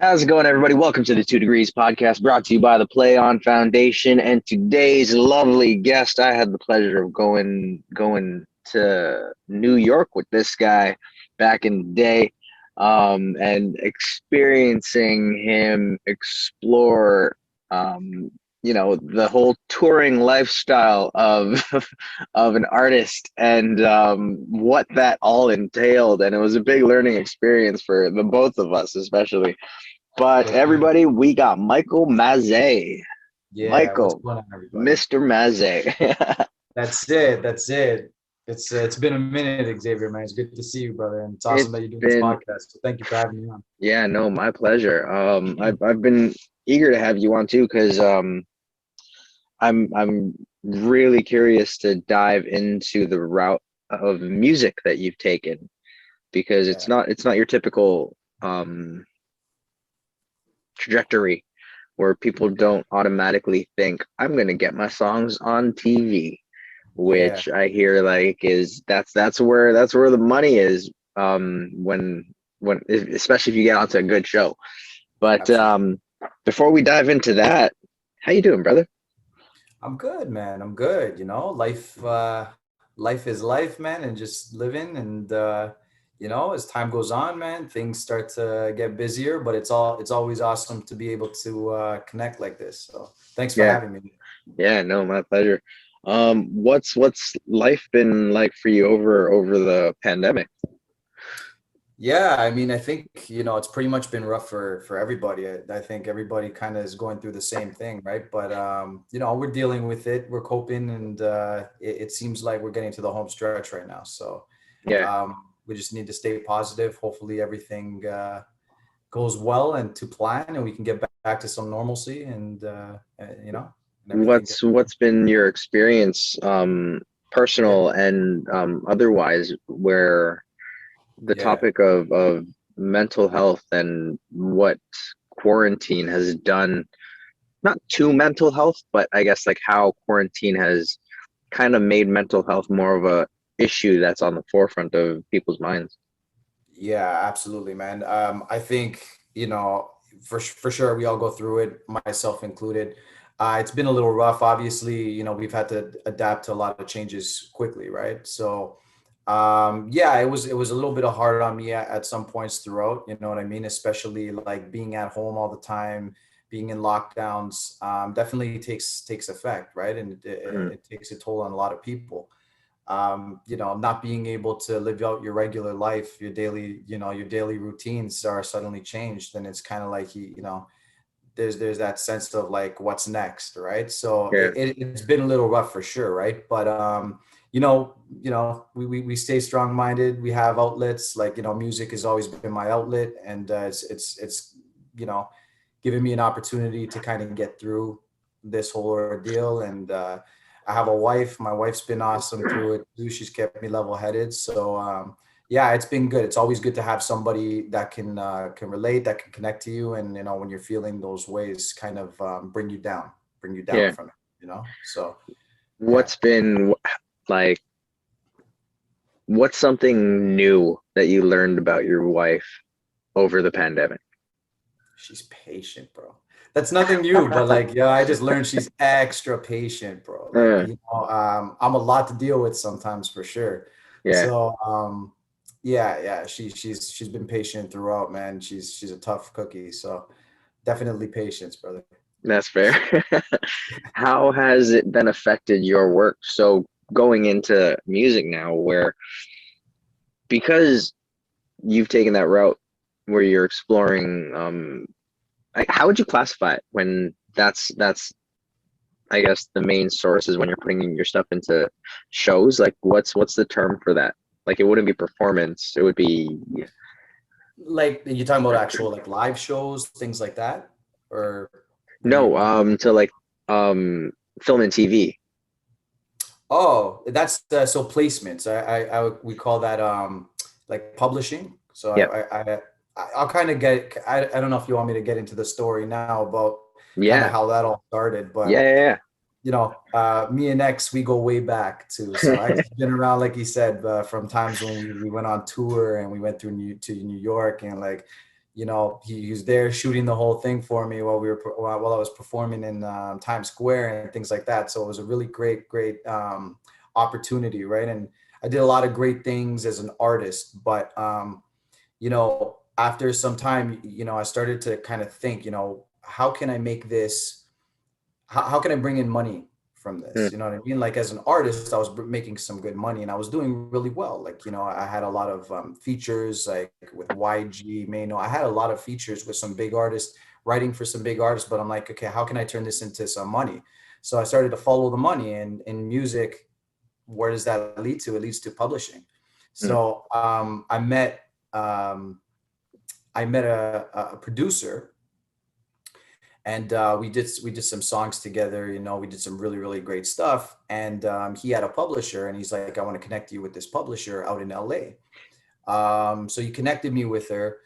How's it going, everybody? Welcome to the 2 Degrees podcast brought to you by the Play On Foundation. And today's lovely guest, I had the pleasure of going to New York with this guy back in the day, and experiencing him explore, the whole touring lifestyle of of an artist and what that all entailed. And it was a big learning experience for the both of us, especially. But Let's do it. everybody, we got Michael Mazze. Yeah, what's Michael, going on, everybody? Mr. Mazze. That's it. That's it. It's been a minute, Xavier, man. It's good to see you, brother, and it's awesome It's that you're doing this been, podcast. So thank you for having me on. yeah, no, my pleasure. I've been eager to have you on too, because I'm really curious to dive into the route of music that you've taken, because Yeah, it's not your typical trajectory where people don't automatically think I'm gonna get my songs on TV, yeah, which I hear like is that's where the money is, when especially if you get onto a good show. But absolutely. before we dive into that, how you doing, brother? I'm good, man. I'm good. Life is life, man, and just living. And as time goes on, man, things start to get busier. But it's always awesome to be able to connect like this. So thanks for Yeah, having me. yeah, no, my pleasure. What's life been like for you over the pandemic? Yeah, I mean, I think, it's pretty much been rough for everybody. I think everybody kind of is going through the same thing, right? But we're dealing with it, we're coping, and it seems like we're getting to the home stretch right now. So Yeah. we just need to stay positive. Hopefully everything goes well and to plan, and we can get back to some normalcy and everything. What's been your experience, Yeah, personal and otherwise, where the yeah. topic of mental health and what quarantine has done, not to mental health, but I guess like how quarantine has kind of made mental health more of a issue that's on the forefront of people's minds. Yeah, absolutely, man. I think, for sure we all go through it, myself included. It's been a little rough. Obviously, we've had to adapt to a lot of changes quickly, right? So, yeah, it was a little bit hard on me at some points throughout, you know what I mean? Especially like being at home all the time, being in lockdowns, definitely takes effect, right? And Mm. it takes a toll on a lot of people. Not being able to live out your regular life, your daily routines are suddenly changed, and it's kind of like there's that sense of like what's next, right? So Yeah, it's been a little rough for sure, right? But we stay strong minded. We have outlets like music has always been my outlet, and it's you know given me an opportunity to kind of get through this whole ordeal. And I have a wife. My wife's been awesome through it too. She's kept me level headed. So yeah, it's been good. It's always good to have somebody that can relate, that can connect to you, and when you're feeling those ways, kind of bring you down yeah. from it. So yeah. What's been like, what's something new that you learned about your wife over the pandemic? She's patient, bro. That's nothing new, but like, yeah, I just learned she's extra patient, bro. Like, Uh, I'm a lot to deal with sometimes for sure. yeah, So, yeah, yeah, she's been patient throughout, man. She's a tough cookie. So definitely patience, brother. that's fair. How has it been affected your work? So going into music now, where because you've taken that route where you're exploring, like, how would you classify it when that's I guess the main source is when you're putting your stuff into shows? Like, what's the term for that? Like, it wouldn't be performance, it would be Like, you're talking about actual like live shows, things like that, or what do you? no, to like um film and TV. Oh, that's so placements. We call that like publishing. So Yeah, I'll kind of I don't know if you want me to get into the story now about kind of yeah, how that all started, yeah, but yeah, yeah. me and X, we go way back too. So X has been around, like you said, from times when we went on tour and we went through to New York, and like, he was there shooting the whole thing for me while I was performing in Times Square and things like that. So it was a really great opportunity, right? And I did a lot of great things as an artist, but after some time, I started to kind of think, how can I make this? How can I bring in money from this? Mm, You know what I mean? Like as an artist, I was making some good money and I was doing really well. Like, I had a lot of features like with YG, Mano. I had a lot of features with some big artists, writing for some big artists, but I'm like, okay, how can I turn this into some money? So I started to follow the money, and in music, where does that lead to? It leads to publishing. mm, So um, I met a producer, and we did some songs together. We did some really great stuff, and he had a publisher, and he's like, I want to connect you with this publisher out in LA. So he connected me with her.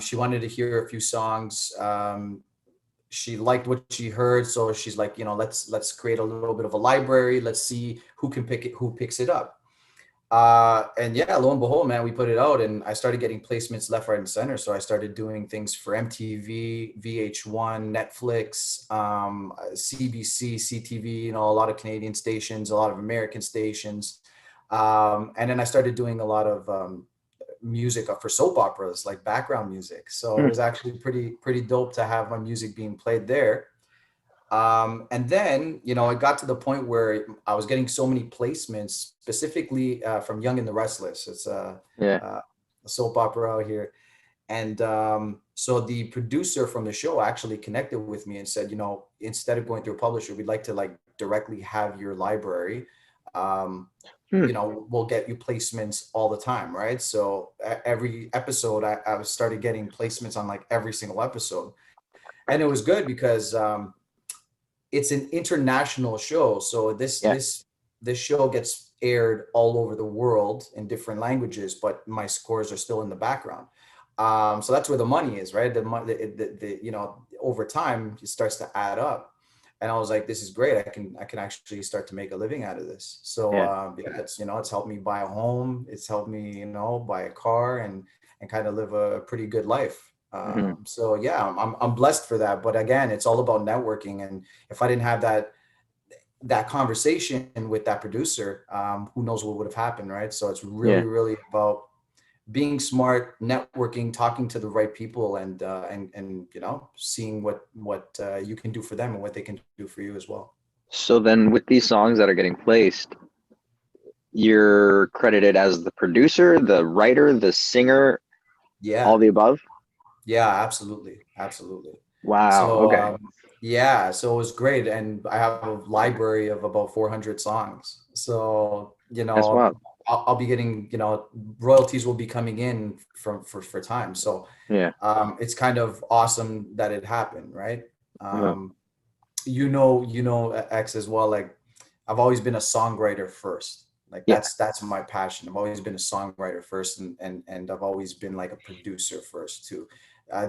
She wanted to hear a few songs. She liked what she heard, so she's like, let's create a little bit of a library. Let's see who picks it up. And yeah, lo and behold, man, we put it out, and I started getting placements left, right, and center. So I started doing things for MTV, VH1, Netflix, CBC, CTV, a lot of Canadian stations, a lot of American stations. And then I started doing a lot of music for soap operas, like background music. So it mm. was actually pretty dope to have my music being played there. And then, it got to the point where I was getting so many placements, specifically from Young and the Restless. It's Yeah. a soap opera out here. And so the producer from the show actually connected with me and said, instead of going through a publisher, we'd like to like directly have your library. Um, Mm. we'll get you placements all the time, right? So every episode, I started getting placements on like every single episode. And it was good because it's an international show, so this Yeah. this this show gets aired all over the world in different languages, but my scores are still in the background. So that's where the money is, right? Over time it starts to add up, and I was like, this is great. I can actually start to make a living out of this. So Yeah. yeah, it's helped me buy a home. It's helped me buy a car, and kind of live a pretty good life. Mhm. So yeah, I'm blessed for that. But again, it's all about networking, and if I didn't have that conversation with that producer, who knows what would have happened, right? So it's Yeah. really about being smart, networking, talking to the right people, and seeing what you can do for them and what they can do for you as well. So then with these songs that are getting placed, you're credited as the producer, the writer, the singer, all Yeah, the above? yeah, absolutely. Wow. So Okay. yeah, so it was great, and I have a library of about 400 songs. So That's wild. I'll be getting royalties will be coming in for time. So Yeah. it's kind of awesome that it happened, right? Uh-huh. Um, X as well. Like I've always been a songwriter first. Like Yeah. that's my passion. I've always been a songwriter first, and I've always been like a producer first too.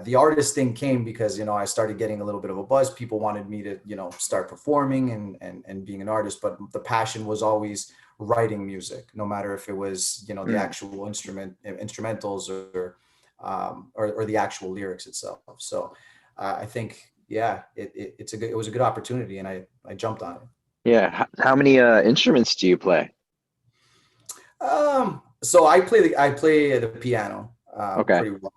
The artist thing came because I started getting a little bit of a buzz. People wanted me to start performing and being an artist, but the passion was always writing music, no matter if it was the Mm. actual instrumentals or the actual lyrics itself. So I think yeah, it was a good opportunity, and I jumped on it. Yeah. How many instruments do you play? So I play the piano Okay. pretty well.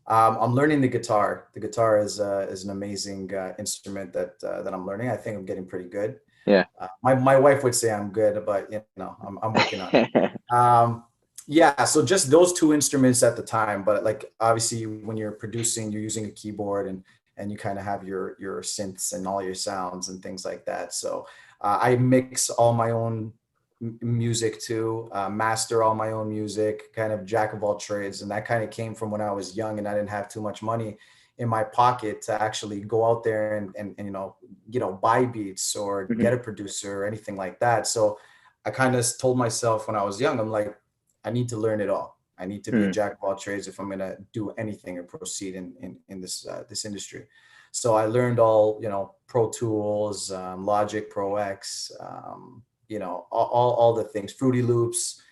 I'm learning the guitar. The guitar is an amazing instrument that I'm learning. I think I'm getting pretty good. Yeah. My wife would say I'm good, but I'm working on it. Yeah, so just those two instruments at the time, but like obviously when you're producing, you're using a keyboard, and you kind of have your synths and all your sounds and things like that. So I mix all my own music too, master all my own music, kind of jack of all trades. And that kind of came from when I was young and I didn't have too much money in my pocket to actually go out there and buy beats or Mhm. get a producer or anything like that. So I kind of told myself when I was young, I'm like, I need to learn it all. I need to be a Mm. jack of all trades if I'm going to do anything and proceed in this industry. So I learned all, Pro Tools, Logic, Pro X, all the things, Fruity Loops,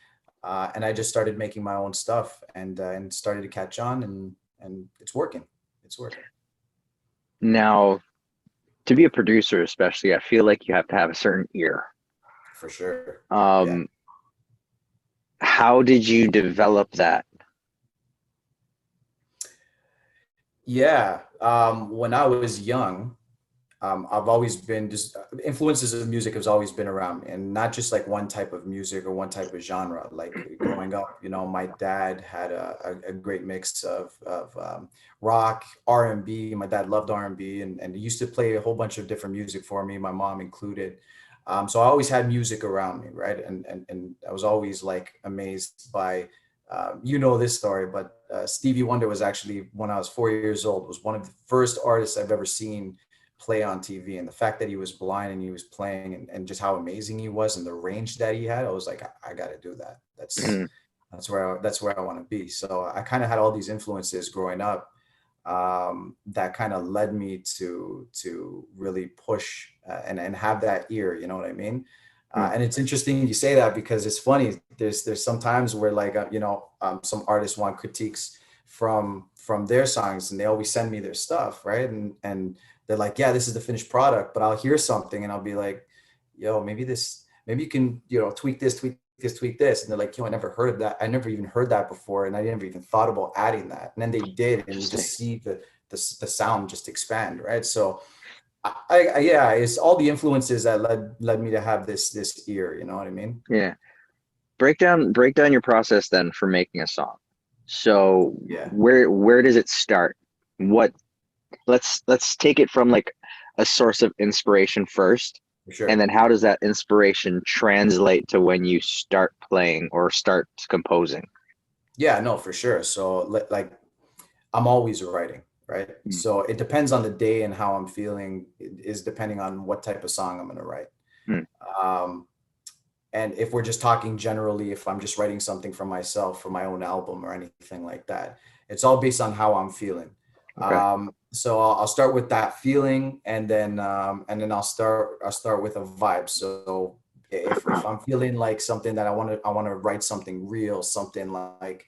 and I just started making my own stuff, and started to catch on, and it's working. It's working. Now, to be a producer, especially, I feel like you have to have a certain ear. For sure. Yeah. Um, how did you develop that? Yeah. When I was young, I've always been just influences of music has always been around me, and not just like one type of music or one type of genre. Like growing up, my dad had a great mix of rock, R&B. My dad loved R&B, and he used to play a whole bunch of different music for me, my mom included. So I always had music around me, right? And I was always like amazed by, this story, but Stevie Wonder was actually, when I was 4 years old, was one of the first artists I've ever seen play on TV. And the fact that he was blind and he was playing, and just how amazing he was and the range that he had, I was like, I got to do that. That's where I want to be. So I kind of had all these influences growing up, that kind of led me to really push, and have that ear. You know what I mean? And it's interesting you say that, because it's funny. There's some times where, like, some artists want critiques from their songs, and they always send me their stuff, right? And they're like, yeah, this is the finished product, but I'll hear something and I'll be like, yo, maybe you can, tweak this. And they're like, yo, I never heard of that. I never even heard that before. And I never even thought about adding that. And then they did. And you Interesting. just see the sound just expand. Right. So yeah, it's all the influences that led me to have this ear. You know what I mean? Yeah. Break down your process then for making a song. So Yeah, where does it start? What let's take it from like a source of inspiration first, for and sure. then how does that inspiration translate to when you start playing or start composing? Yeah, no, for sure. So like I'm always writing, right? Mm, So it depends on the day and how I'm feeling, is depending on what type of song I'm going to write. mm, Um, and if we're just talking generally, if I'm just writing something for myself, for my own album or anything like that, it's all based on how I'm feeling. okay. So I'll start with that feeling, and then I'll start with a vibe. So if I'm feeling like something that I want to write something real, something like,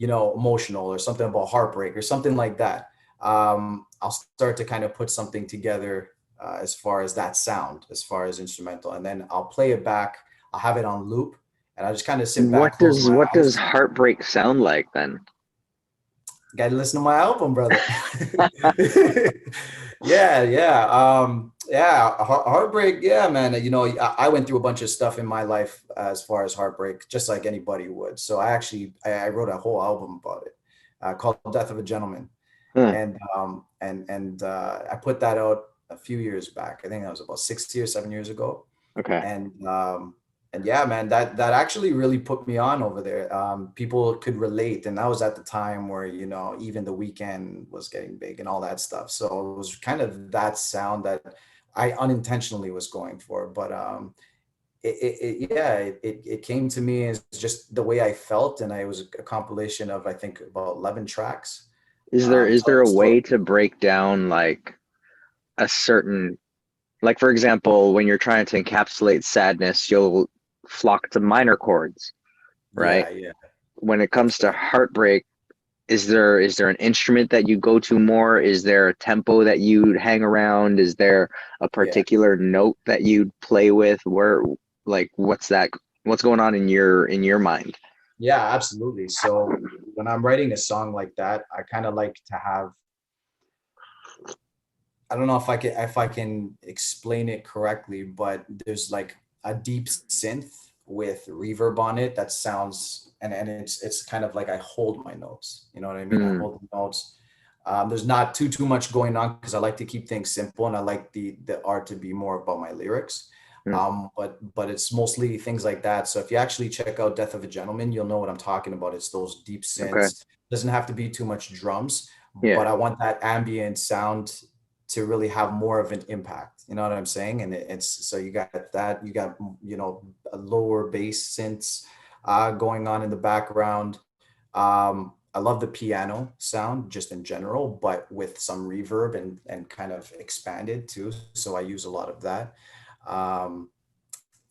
emotional, or something about heartbreak or something like that. I'll start to kind of put something together, as far as that sound, as far as instrumental, and then I'll play it back. I'll have it on loop, and I just kind of sit back, What close does my what does eyes. heartbreak sound like then? Got to listen to my album, brother. Yeah, yeah, yeah. Heartbreak, yeah, man. I went through a bunch of stuff in my life as far as heartbreak, just like anybody would. So I wrote a whole album about it, called "Death of a Gentleman," Huh, and I put that out a few years back. I think that was about 6 years, 7 years ago, okay. and yeah, man, that actually really put me on over there. People could relate, and that was at the time where, even The Weekend was getting big and all that stuff. So it was kind of that sound that I unintentionally was going for, but it came to me as just the way I felt, and it was a compilation of, I think, about 11 tracks, Is there is telling there the a story. way to break down like a certain, like for example, when you're trying to encapsulate sadness, you'll flock to minor chords, right? Yeah, yeah, When it that's comes to right. heartbreak, is there an instrument that you go to more? Is there a tempo that you'd hang around? Is there a Yeah. particular note that you'd play with? Where, like, what's going on in your mind? Yeah, absolutely. So when I'm writing a song like that, I kind of like to have, I don't know if I can explain it correctly, but there's like a deep synth with reverb on it that sounds, and it's kind of like I hold my notes. You know what I mean? I Mm, hold the notes. There's not too much going on, because I like to keep things simple, and I like the art to be more about my lyrics. mm, But it's mostly things like that. So if you actually check out Death of a Gentleman, you'll know what I'm talking about. It's those deep okay. synths. Doesn't have to be too much drums, but Yeah. I want that ambient sound to really have more of an impact. You know what I'm saying? And it's so you got that, you got, a lower bass synths going on in the background. I love the piano sound just in general, but with some reverb and kind of expanded too. So I use a lot of that. Um,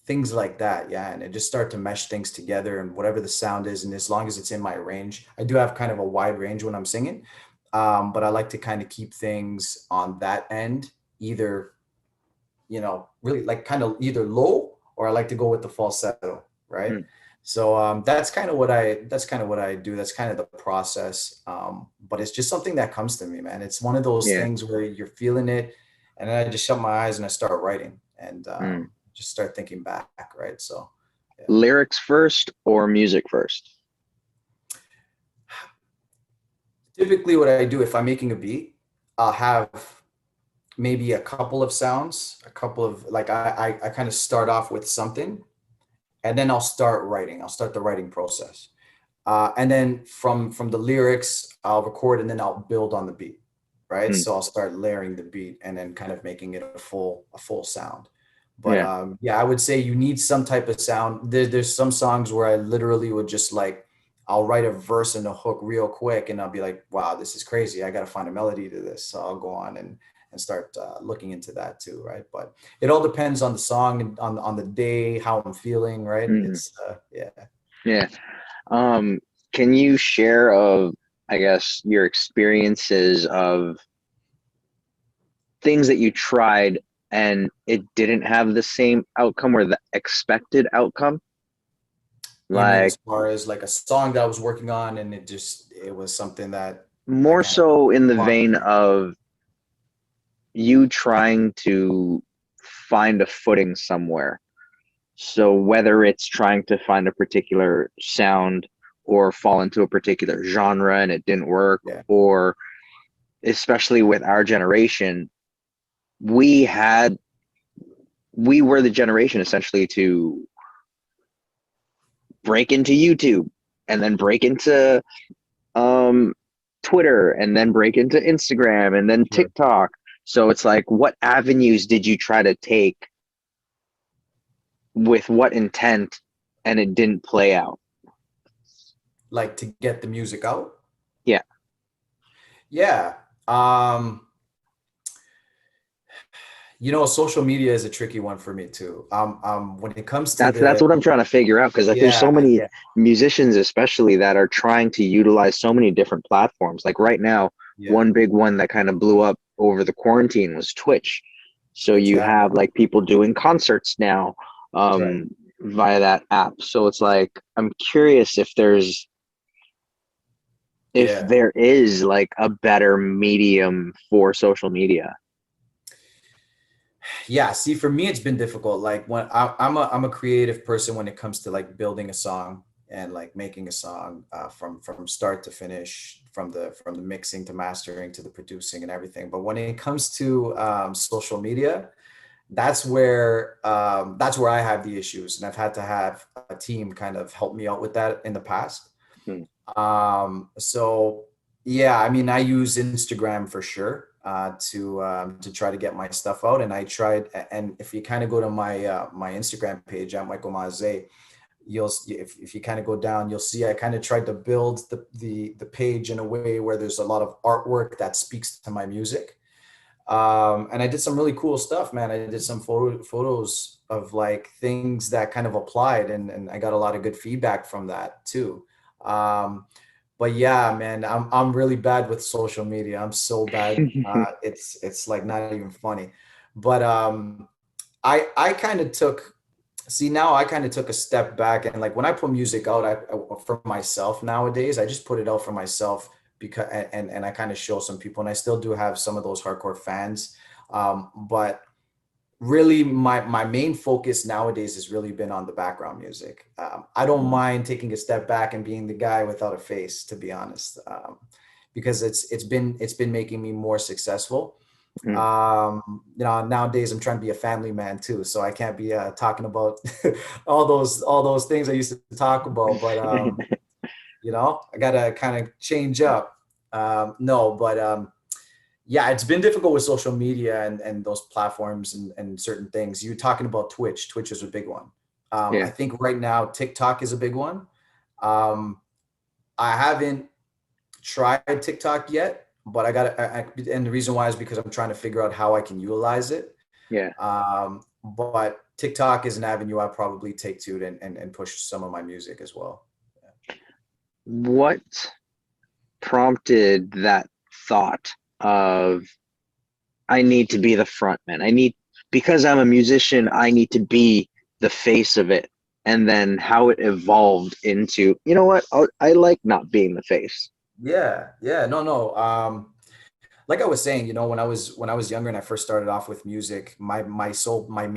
Things like that, yeah, and it just start to mesh things together, and whatever the sound is, and as long as it's in my range, I do have kind of a wide range when I'm singing. But I like to kind of keep things on that end, either, really like kind of either low, or I like to go with the falsetto, right? Mm, So that's kind of what I do. That's kind of the process. But it's just something that comes to me, man. It's one of those yeah. things where you're feeling it, and then I just shut my eyes and I start writing, and Mm. just start thinking back, right? So yeah. Lyrics first or music first? Typically, what I do if I'm making a beat, I'll have maybe a couple of sounds, a couple of like I kind of start off with something, and then I'll start writing. I'll start the writing process, and then from the lyrics, I'll record, and then I'll build on the beat, right? Mm, So I'll start layering the beat, and then kind of making it a full sound. But yeah. yeah, I would say you need some type of sound. There's some songs where I literally would just like I'll write a verse and a hook real quick, and I'll be like, wow, this is crazy. I got to find a melody to this. So I'll go on and start looking into that too, right? But it all depends on the song and on the day, how I'm feeling, right? Mm, It's yeah. yeah. Um, can you share of, I guess, your experiences of things that you tried and it didn't have the same outcome or the expected outcome? You mean Like as far as like a song that I was working on and it was something that I more kind of so in the flopped vein in? of you trying to find a footing somewhere. So whether it's trying to find a particular sound or fall into a particular genre and it didn't work, Yeah. or especially with our generation, we had we were the generation essentially to break into YouTube and then break into um, Twitter and then break into Instagram and then Sure. TikTok. So it's like, what avenues did you try to take with what intent and it didn't play out? Like to get the music out? Yeah, Yeah. Social media is a tricky one for me too. When it comes to that's the what I'm trying to figure out because like there's so yeah, many yeah, musicians especially that are trying to utilize so many different platforms. Like right now, yeah, one big one that kind of blew up over the quarantine was Twitch. So you exactly. have like people doing concerts now Right. via that app. So it's like I'm curious if Yeah. there is like a better medium for social media. Yeah, see, for me, it's been difficult. Like when I'm a creative person when it comes to like building a song and like making a song from start to finish, from the mixing to mastering to the producing and everything. But when it comes to social media, that's where I have the issues, and I've had to have a team kind of help me out with that in the past. Hmm. So yeah, I mean, I use Instagram for sure to try to get my stuff out, and I tried. And if you kind of go to my Instagram page at Michael Mazze, if you kind of go down, you'll see I kind of tried to build the page in a way where there's a lot of artwork that speaks to my music. And I did some really cool stuff, man. I did some photos of like things that kind of applied, and I got a lot of good feedback from that too. Um, but yeah, man, I'm really bad with social media. I'm so bad. It's like not even funny. But I kind of took see now I kind of took a step back, and like when I put music out, for myself nowadays, I just put it out for myself because and I kind of show some people, and I still do have some of those hardcore fans. But really my main focus nowadays has really been on the background music. I don't mind taking a step back and being the guy without a face, to be honest, because it's been making me more successful. Nowadays I'm trying to be a family man too, so I can't be talking about all those things I used to talk about. But I gotta kind of change up. No, but yeah, it's been difficult with social media and those platforms and certain things. You're talking about Twitch. Twitch is a big one. I Yeah. think right now TikTok is a big one. Um, I haven't tried TikTok yet, but and the reason why is because I'm trying to figure out how I can utilize it. Yeah. But TikTok is an avenue I'll probably take to and push some of my music as well. What prompted that thought of I need to be the front man. Because I'm a musician, I need to be the face of it. And then how it evolved into, you know what? I like not being the face. Yeah, no. Like I was saying, when I was younger and I first started off with music, my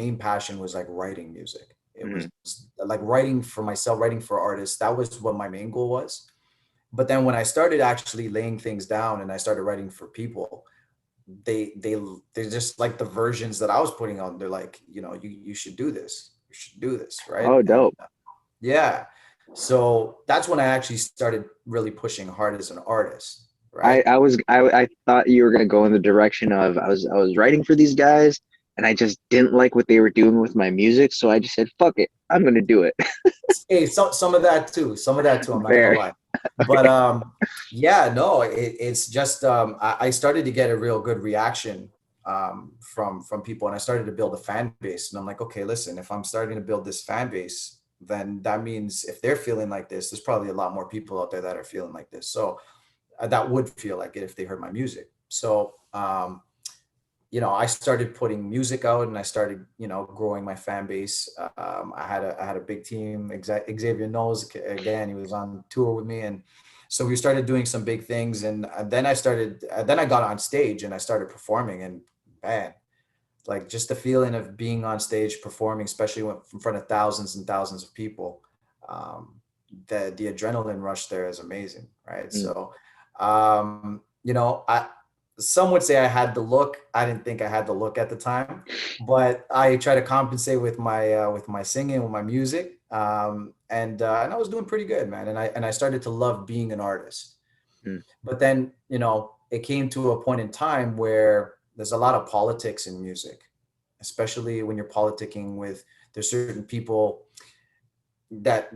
main passion was like writing music. It Mhm. was like writing for myself, writing for artists. That was what my main goal was. But then when I started actually laying things down and I started writing for people, they they they're just like the versions that I was putting on. They're like, you should do this. You should do this, right? Oh, And dope. yeah. So that's when I actually started really pushing hard as an artist, I, right? I was I thought you were gonna go in the direction of I was writing for these guys and I just didn't like what they were doing with my music, so I just said, fuck it, I'm gonna do it. Hey, some of that too. Some of that too. I'm not gonna Fair. lie. But yeah, no, it's just I started to get a real good reaction from people, and I started to build a fan base. And I'm like, okay, listen, if I'm starting to build this fan base, then that means if they're feeling like this, there's probably a lot more people out there that are feeling like this. So that would feel like it if they heard my music. So I started putting music out and I started, growing my fan base. I had a big team. Xavier knows, again, he was on tour with me. And so we started doing some big things. And then I got on stage and I started performing, and man, like just the feeling of being on stage performing, especially in front of thousands and thousands of people. Um, the adrenaline rush there is amazing. Right. Mm. So, some would say I had the look. I didn't think I had the look at the time, but I try to compensate with my singing, with my music, and I was doing pretty good, man. And I started to love being an artist. Mm. But then it came to a point in time where there's a lot of politics in music, especially when you're politicking with there's certain people that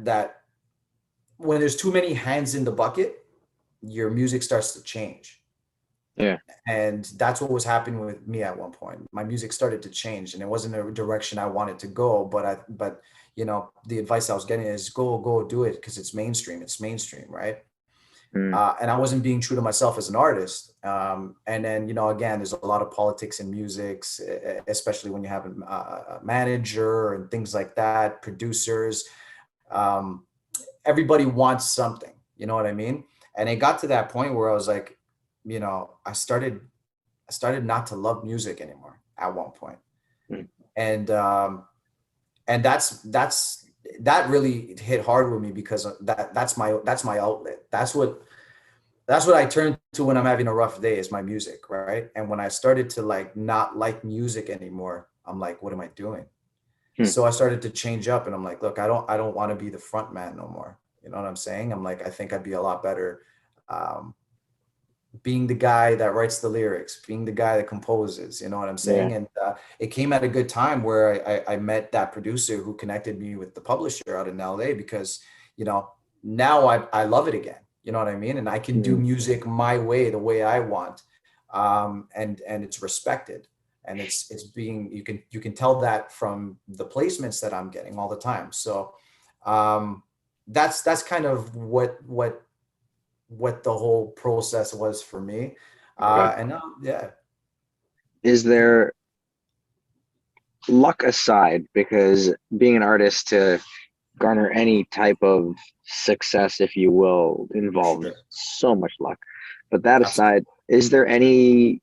when there's too many hands in the bucket, your music starts to change. Yeah. And that's what was happening with me at one point. My music started to change, and it wasn't a direction I wanted to go. But the advice I was getting is go do it because it's mainstream. It's mainstream, right? Mm. And I wasn't being true to myself as an artist. And then again, there's a lot of politics in music, especially when you have a manager and things like that, producers. Um, Everybody wants something. You know what I mean? And it got to that point where I was like, I started not to love music anymore at one point. Mm. And that really hit hard with me because that's my outlet. That's what I turn to when I'm having a rough day is my music, right? And when I started to like not like music anymore, I'm like, what am I doing? Mm. So I started to change up, and I'm like, look, I don't want to be the front man no more. You know what I'm saying? I'm like, I think I'd be a lot better um, being the guy that writes the lyrics, being the guy that composes, you know what I'm Yeah. saying? And it came at a good time where I met that producer who connected me with the publisher out in LA because, you know, now I love it again. You know what I mean? And I can do Mm. music my way, the way I want. And it's respected. And it's being, you can tell that from the placements that I'm getting all the time. So that's kind of what the whole process was for me. Okay. And yeah, Is there luck aside, because being an artist to garner any type of success, if you will, involves sure, so much luck. But that absolutely. aside, is there any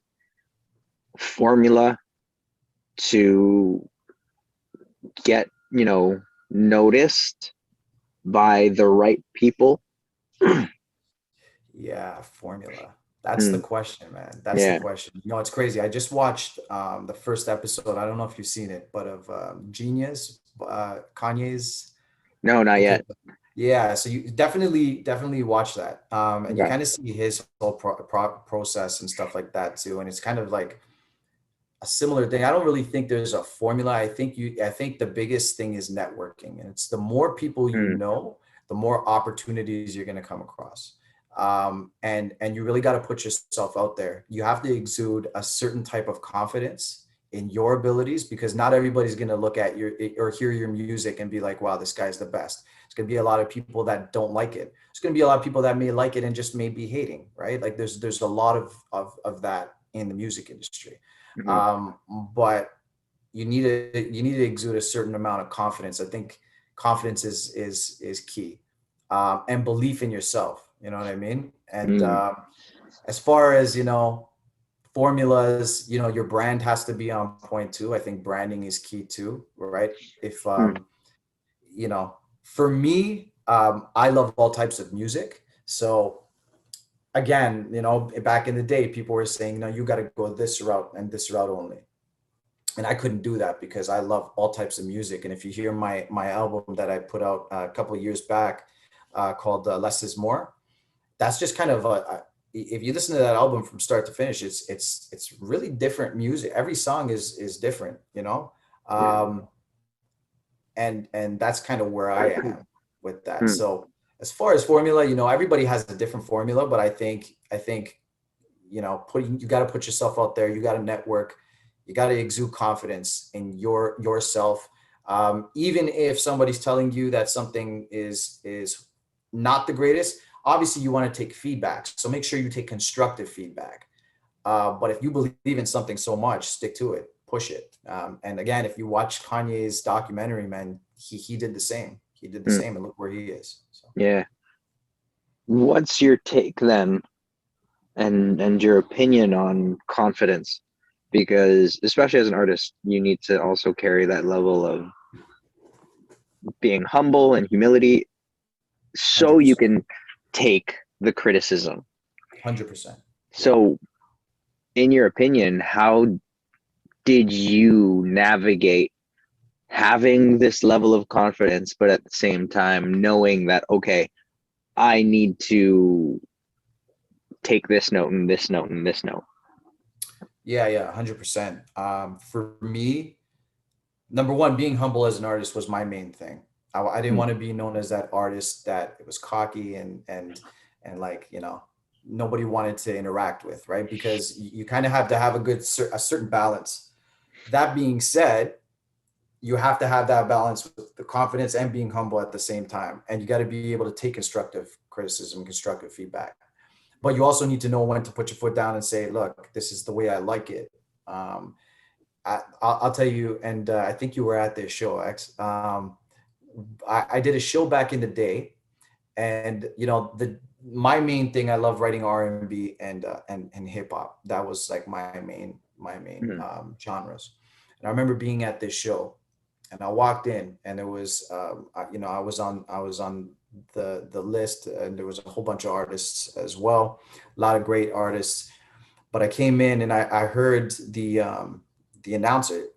formula to get, noticed by the right people? Yeah, formula. That's the Mm. question, man. That's the Yeah. question. It's crazy. I just watched the first episode. I don't know if you've seen it, but of Genius, Kanye's. No, not It came, yet. yeah. So you definitely watch that, and you Okay. kind of see his whole process and stuff like that too. And it's kind of like a similar thing. I don't really think there's a formula. I think the biggest thing is networking. And it's the more people you Mm. know, the more opportunities you're going to come across. And you really got to put yourself out there. You have to exude a certain type of confidence in your abilities, because not everybody's going to look at your or hear your music and be like, wow, this guy's the best. It's going to be a lot of people that don't like it. There's going to be a lot of people that may like it and just may be hating, right? Like there's a lot of that in the music industry. Mhm. But you need to exude a certain amount of confidence. I think confidence is key, and belief in yourself. You know what I mean? And Mm. as far as formulas, your brand has to be on point too. I think branding is key too, right? If Mm. for me, I love all types of music. So again, back in the day, people were saying, no, you got to go this route and this route only. And I couldn't do that because I love all types of music. And if you hear my album that I put out a couple of years back, called Less Is More, that's just kind of if you listen to that album from start to finish, it's really different music. Every song is different, Yeah. um, and that's kind of where I am with that. Mm. So as far as formula, everybody has a different formula, but I think you got to put yourself out there. You got to network. You got to exude confidence in yourself. Even if somebody's telling you that something is not the greatest, obviously you want to take feedback. So make sure you take constructive feedback. But if you believe in something so much, stick to it, push it. And again, if you watch Kanye's documentary, man, he did the same. He did the Mm. same, and look where he is. So. Yeah. What's your take then, and your opinion on confidence? Because especially as an artist, you need to also carry that level of being humble and humility so you 100%. can take the criticism. 100%. Yeah. So, in your opinion, how did you navigate having this level of confidence, but at the same time knowing that, okay, I need to take this note and this note and this note? Yeah, 100%. For me, number one, being humble as an artist was my main thing. I didn't Mm. want to be known as that artist that was cocky and like nobody wanted to interact with, right? Because you kind of have to have a certain balance. That being said, you have to have that balance with the confidence and being humble at the same time, and you got to be able to take constructive criticism, constructive feedback. But you also need to know when to put your foot down and say, look, this is the way I like it. Um, I'll tell you, and I think you were at this show, X. I did a show back in the day, and the my main thing, I love writing R&B and hip hop. That was like my main Mm. genres. And I remember being at this show, and I walked in, and it was I was on the list, and there was a whole bunch of artists as well, a lot of great artists. But I came in and I heard the announcer,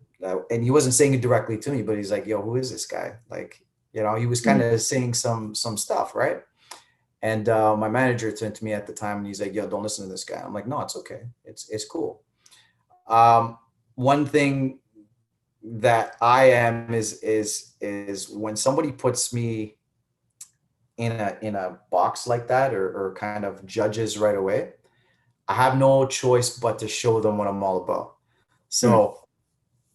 and he wasn't saying it directly to me, but he's like, "Yo, who is this guy?" Like, he was kind Mm. of saying some stuff, right? And my manager turned to me at the time, and he's like, "Yo, don't listen to this guy." I'm like, "No, it's okay. It's cool." Um, One thing that I am is when somebody puts me in a box like that, or kind of judges right away, I have no choice but to show them what I'm all about. Mm. So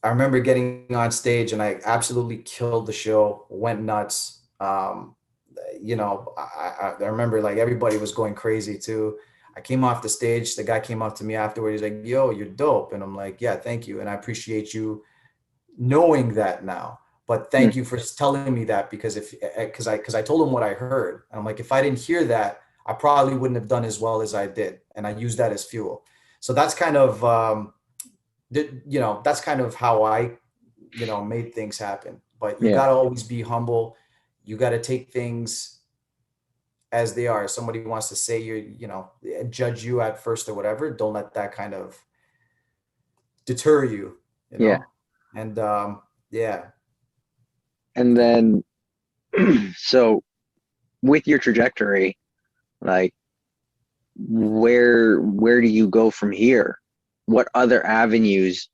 I remember getting on stage, and I absolutely killed the show, went nuts. I remember like everybody was going crazy too. I came off the stage. The guy came up to me afterward. He's like, "Yo, you're dope." And I'm like, "Yeah, thank you. And I appreciate you knowing that now. But Mm. thank you for telling me that, because because I told him what I heard. And I'm like, if I didn't hear that, I probably wouldn't have done as well as I did. And I use that as fuel. So that's kind of that's kind of how I made things happen. But you Yeah. got to always be humble. You got to take things as they are. If somebody wants to say judge you at first or whatever, don't let that kind of deter you, you Yeah. know? And yeah. And then, so with your trajectory, like, where do you go from here? What other avenues,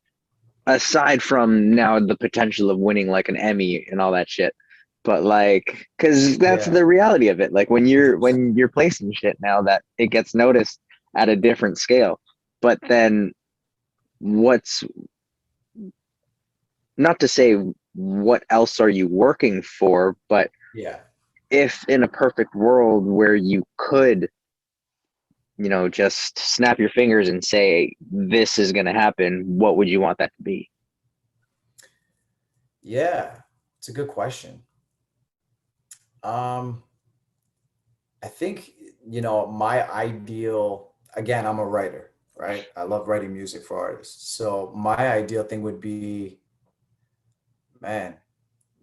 aside from now the potential of winning like an Emmy and all that shit? But like, because that's Yeah. the reality of it. Like when you're 100%. when you're placing shit now, that it gets noticed at a different scale. But then what's not to say what else are you working for, but Yeah. if in a perfect world where you could, just snap your fingers and say this is going to happen, what would you want that to be? Yeah. It's a good question. Um, I think, my ideal, again, I'm a writer, right? I love writing music for artists. So my ideal thing would be, man,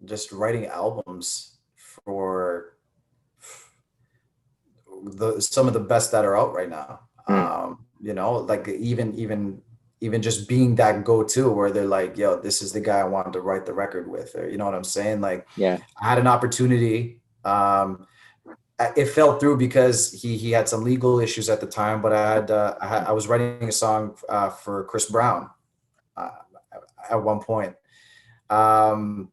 just writing albums for some of the best that are out right now. Mm, Like even just being that go-to where they're like, yo, this is the guy I wanted to write the record with, or you know what I'm saying? Like yeah. I had an opportunity. It fell through because he had some legal issues at the time, but I was writing a song for Chris Brown uh, at one point. Um,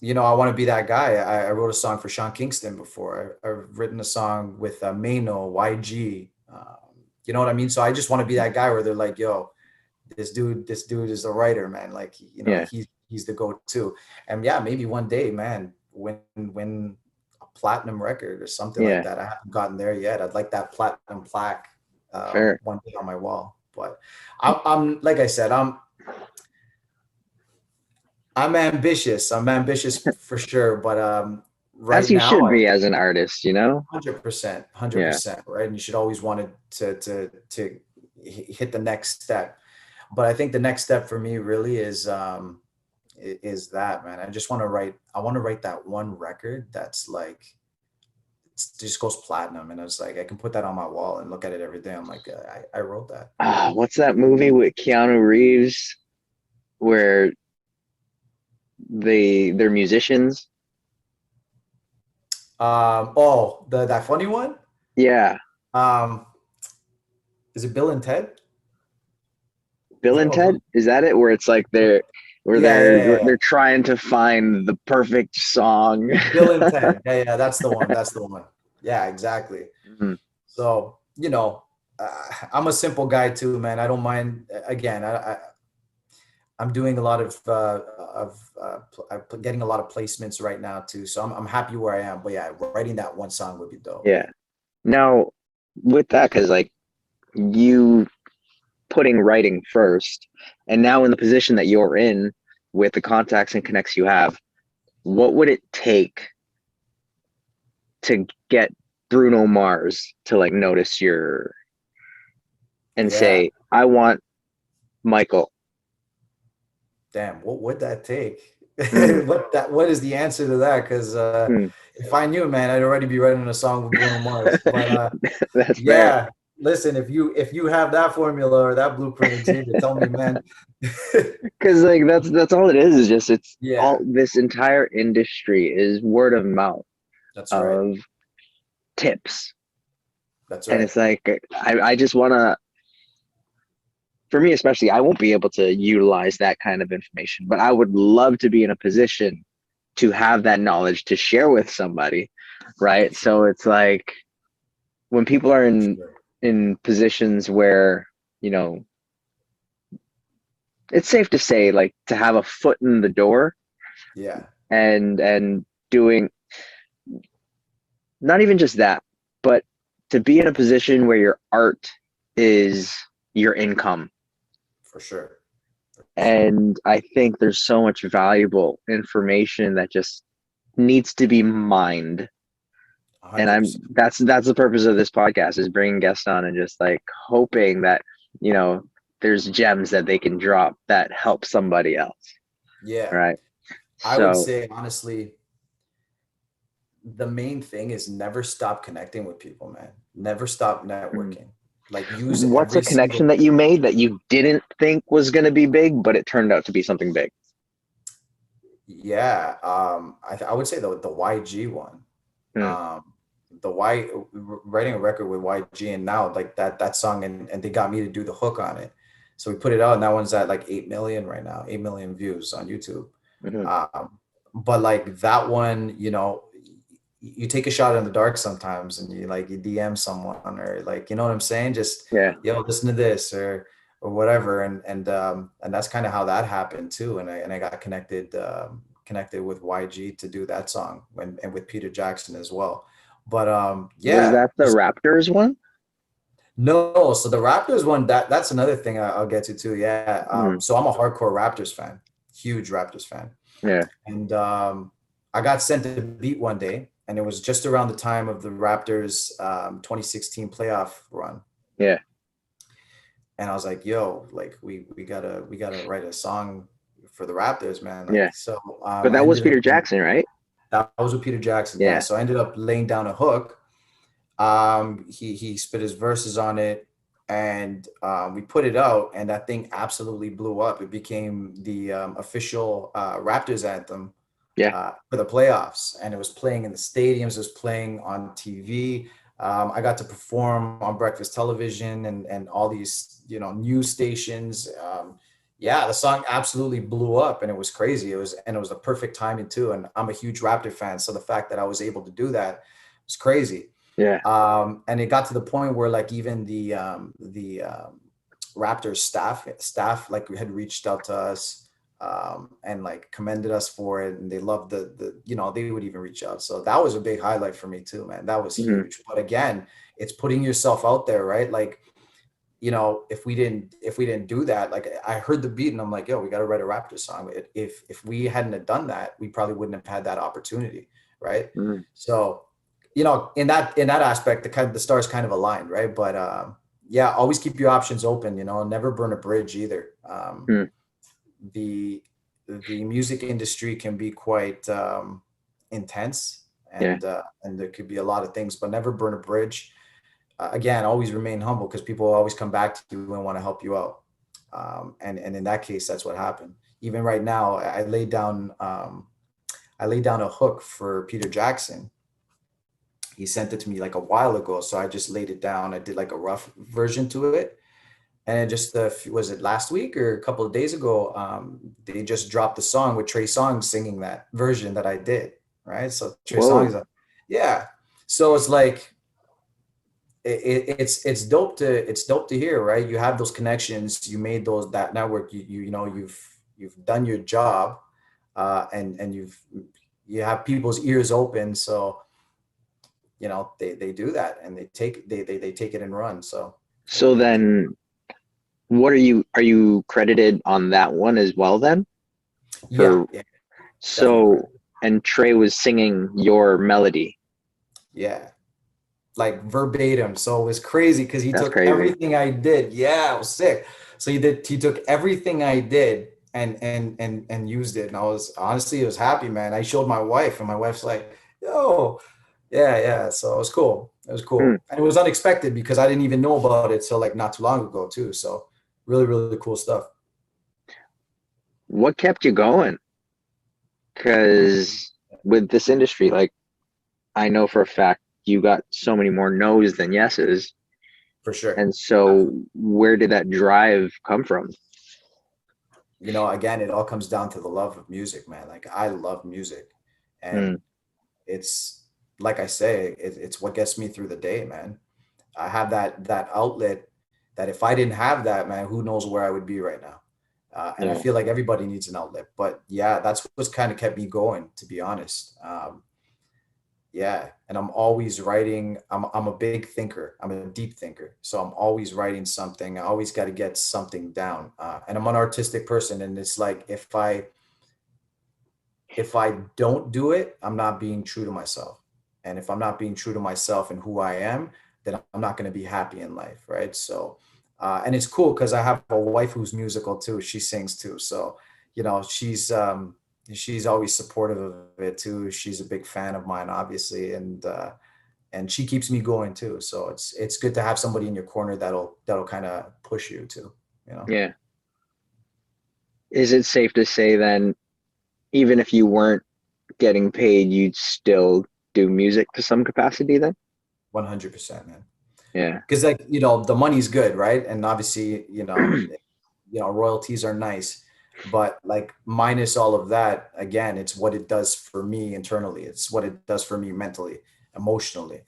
I want to be that guy. I wrote a song for Sean Kingston before. I've written a song with Mano, YG. You know what I mean? So I just want to be that guy where they're like, yo, this dude is a writer, man. Like, Yeah. he's the go-to. And yeah, maybe one day, man, when a platinum record or something like Yeah. that. I haven't gotten there yet. I'd like that platinum plaque Fair. one day on my wall. But I'm like I said, I'm ambitious. I'm ambitious for sure. But As right you now, should be as an artist. 100%, Yeah. 100%, right? And you should always want to hit the next step. But I think the next step for me really is that, man. I want to write that one record that's like just goes platinum, and it's like I can put that on my wall and look at it every day. I'm like, I wrote that. What's that movie with Keanu Reeves where they're musicians? Oh, that funny one. Yeah. Um, is it Bill and Ted? Bill Is that and what? Ted? Is that it? Where it's like they're where Yeah, yeah, yeah, yeah. they're trying to find the perfect song. Bill and Ted. Yeah, yeah, that's the one. That's the one. Yeah, exactly. Mhm. So, I'm a simple guy too, man. I don't mind. Again, I'm doing a lot I'm getting a lot of placements right now too. So I'm happy where I am. But yeah, writing that one song would be dope. Yeah. Now, with that, because like you putting writing first, and now in the position that you're in with the contacts and connects you have, what would it take to get Bruno Mars to like notice your and Yeah. say, I want Michael? Damn. What would that take? Mm, What is the answer to that? Because mm. if I knew, man, I'd already be writing a song with Bruno Mars. But That's fair. yeah, listen, if you have that formula or that blueprint, Xavier, tell me, man. Because like that's all it is just it's all Yeah, this entire industry is word of mouth that's right. of tips. That's And right. it's like I just wanna, for me especially, I won't be able to utilize that kind of information, but I would love to be in a position to have that knowledge to share with somebody, For right? So sure. it's like when people are For in sure. positions where, you know, it's safe to say like to have a foot in the door Yeah, and doing not even just that, but to be in a position where your art is your income. for sure. For sure. And I think there's so much valuable information that just needs to be mined. And I'm 100%. that's the purpose of this podcast is bringing guests on and just like hoping that, you know, there's gems that they can drop that help somebody else. Yeah. Right. I would So say honestly, the main thing is never stop connecting with people, man. Never stop mm, networking. Like use what's a every connection single that you made that you didn't think was going to be big, but it turned out to be something big? yeah. I would say the YG one. Mm, Um the Y writing a record with YG, and now like that song, and they got me to do the hook on it. So we put it out, and that one's at like 8 million right now, 8 million views on YouTube. mhm. But like that one, you take a shot in the dark sometimes, and you DM someone, or like, you know what I'm saying? Just, Yeah. yo, listen to this, or or whatever. And that's kind of how that happened too. And I got connected with YG to do that song and with Peter Jackson as well. But Was yeah, that the Raptors one? no. So the Raptors one, that's another thing I'll get to too. Yeah. Mm, So I'm a hardcore Raptors fan, huge Raptors fan. yeah, And I got sent a beat one day, and it was just around the time of the Raptors 2016 playoff run. yeah, And I was like, "Yo, like we gotta write a song for the Raptors, man." yeah. Like, so But I that was ended up Peter Jackson, right? that was with Peter Jackson, yeah. Yeah. So I ended up laying down a hook. He spit his verses on it, and we put it out, and that thing absolutely blew up. It became the official Raptors anthem Yeah. for the playoffs, and it was playing in the stadiums. It was playing on TV. I got to perform on breakfast television and all these news stations. Yeah, the song absolutely blew up, and it was crazy. It was the perfect timing too. And I'm a huge Raptor fan, so the fact that I was able to do that was crazy. Yeah. And it got to the point where like even the Raptors staff like had reached out to us and like commended us for it, and they loved the they would even reach out. So that was a big highlight for me too, man. That was Hmm. huge. But again, it's putting yourself out there, right? Like, if we didn't do that, like I heard the beat and I'm like, yo, we got to write a Raptors song. If we hadn't have done that, we probably wouldn't have had that opportunity, right? Hmm. So, in that aspect, the stars kind of aligned, right? But yeah, always keep your options open. Never burn a bridge either. Hmm. The the music industry can be quite intense, Yeah. and there could be a lot of things, but never burn a bridge. Again, always remain humble because people always come back to you and want to help you out. And in that case, that's what happened. Even right now, I laid down a hook for Peter Jackson. He sent it to me like a while ago, so I just laid it down. I did like a rough version to it, and it just was it last week or a couple of days ago? They just dropped the song with Trey Songz singing that version that I did, right? So Trey Songz, Whoa. yeah. So it's like it's dope to hear, right? You have those connections, you made that network, you've done your job, and you have people's ears open, so they do that, and they take it and run. So So then, what are you credited on that one as well then? yeah, For yeah, definitely so credit. and Trey was singing your melody. Yeah, like verbatim. So it was crazy because he That's took crazy. everything I did. Yeah, it was sick. So he took everything I did and used it. And I was happy, man. I showed my wife, and my wife's like, yo, yeah, yeah. So it was cool. It was Hmm. cool. And it was unexpected because I didn't even know about it till like not too long ago too. So really, really cool stuff. What kept you going? Because with this industry, like I know for a fact you got so many more no's than yeses. For sure. And so where did that drive come from? Again, it all comes down to the love of music, man. Like I love music, Hmm. and it's like I say, it's what gets me through the day, man. I have that outlet that if I didn't have that, man, who knows where I would be right now. And I Yeah. feel like everybody needs an outlet. But yeah, that's what's kind of kept me going, to be honest. Yeah, and I'm always writing. I'm a big thinker. I'm a deep thinker, so I'm always writing something. I always got to get something down. And I'm an artistic person, and it's like if I don't do it, I'm not being true to myself. And if I'm not being true to myself and who I am, then I'm not going to be happy in life, right? So, and it's cool because I have a wife who's musical too. She sings too, so she's always supportive of it too. She's a big fan of mine, obviously, and she keeps me going too. So it's good to have somebody in your corner that'll kind of push you too, you know. Yeah. Is it safe to say then, even if you weren't getting paid, you'd still do music to some capacity then? 100%, man. Yeah. Because like the money's good, right? And obviously royalties are nice, but like minus all of that, again, it's what it does for me internally. It's what it does for me mentally, emotionally,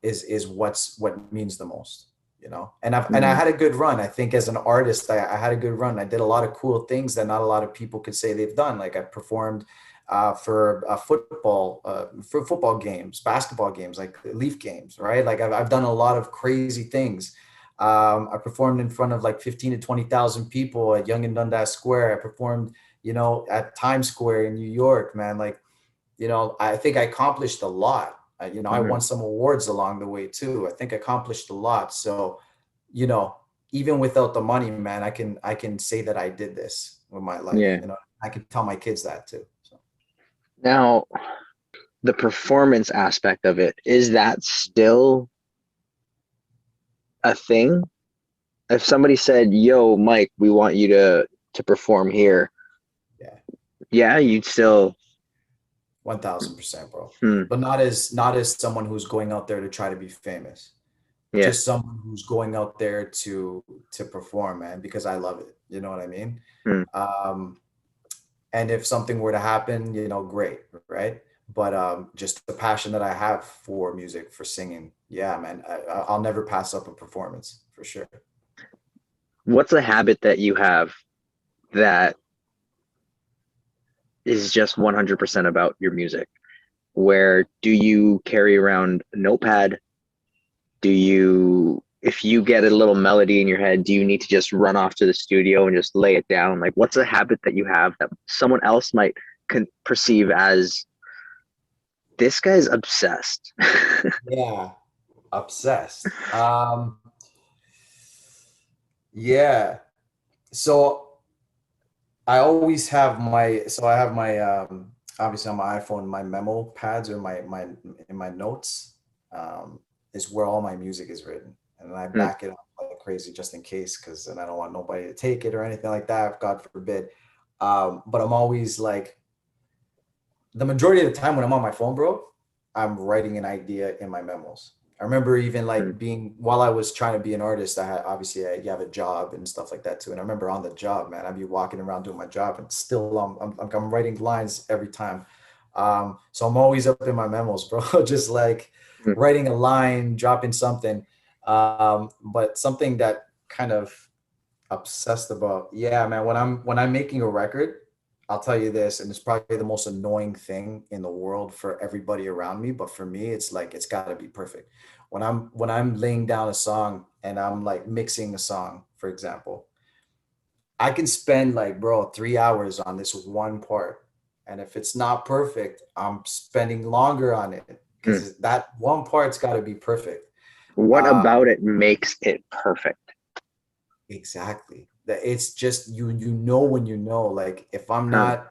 is what means the most. you know. And I Mm, had a good run. I think as an artist, I had a good run. I did a lot of cool things that not a lot of people could say they've done. Like I performed for football games, basketball games, like Leaf games, right? Like I've done a lot of crazy things. I performed in front of like 15 to 20,000 people at Yonge and Dundas Square. I performed, you know, at Times Square in New York, man. Like, you know, I think I accomplished a lot. You know, I mhm. won some awards along the way too. I think I accomplished a lot. So, you know, even without the money, man, I can say that I did this with my life. Yeah. You know, I can tell my kids that too. So Now, the performance aspect of it, is that still a thing? If somebody said, "Yo, Mike, we want you to perform here," yeah, yeah, you'd still, 1000%, bro. hmm, But not as someone who's going out there to try to be famous. yeah, Just someone who's going out there to perform, man, because I love it. You know what I mean? hmm. Um, and if something were to happen, you know, great, right? But just the passion that I have for music, for singing, yeah, man, I'll never pass up a performance for sure. What's a habit that you have that is just 100% about your music? Where do you carry around a notepad? Do you, if you get a little melody in your head, do you need to just run off to the studio and just lay it down? Like, what's a habit that you have that someone else might perceive as this guy's obsessed? Yeah, obsessed. Yeah. So I have my obviously on my iPhone, my memo pads or my in my notes is where all my music is written. And then I Hmm, back it up like crazy just in case, because then I don't want nobody to take it or anything like that, God forbid. But I'm always like, the majority of the time when I'm on my phone, bro, I'm writing an idea in my memos. I remember even hmm, like being while I was trying to be an artist, I had obviously you have a job and stuff like that too. And I remember on the job, man, I'd be walking around doing my job and still I'm writing lines every time. So I'm always up in my memos, bro, just like hmm. writing a line, dropping something. But something that kind of obsessed about. Yeah, man. When I'm making a record, I'll tell you this, and it's probably the most annoying thing in the world for everybody around me, but for me, it's like it's got to be perfect. When I'm laying down a song and I'm like mixing a song, for example, I can spend like, bro, 3 hours on this one part, and if it's not perfect, I'm spending longer on it Hmm. because that one part's got to be perfect. What Uh, about it makes it perfect? Exactly. That it's just you know when you know, like if I'm Huh. not,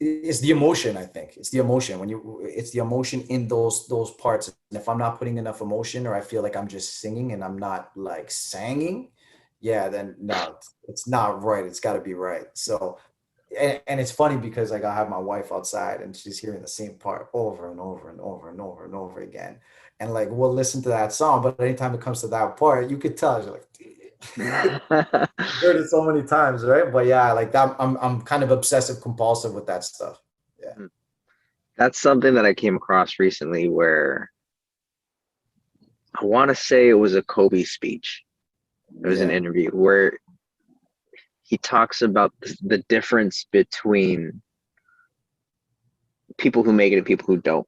it's the emotion. I think it's the emotion it's the emotion in those parts. And if I'm not putting enough emotion, or I feel like I'm just singing and I'm not like singing, yeah, then no, it's not right. It's got to be right. So and it's funny because like I have my wife outside and she's hearing the same part over and over and over and over and over again. And like we'll listen to that song, but anytime it comes to that part, you could tell she's like, heard it so many times, right? But yeah, like that, I'm kind of obsessive compulsive with that stuff. Yeah, That's something that I came across recently where I want to say it was a Kobe speech. It was an yeah, interview where he talks about the difference between people who make it and people who don't.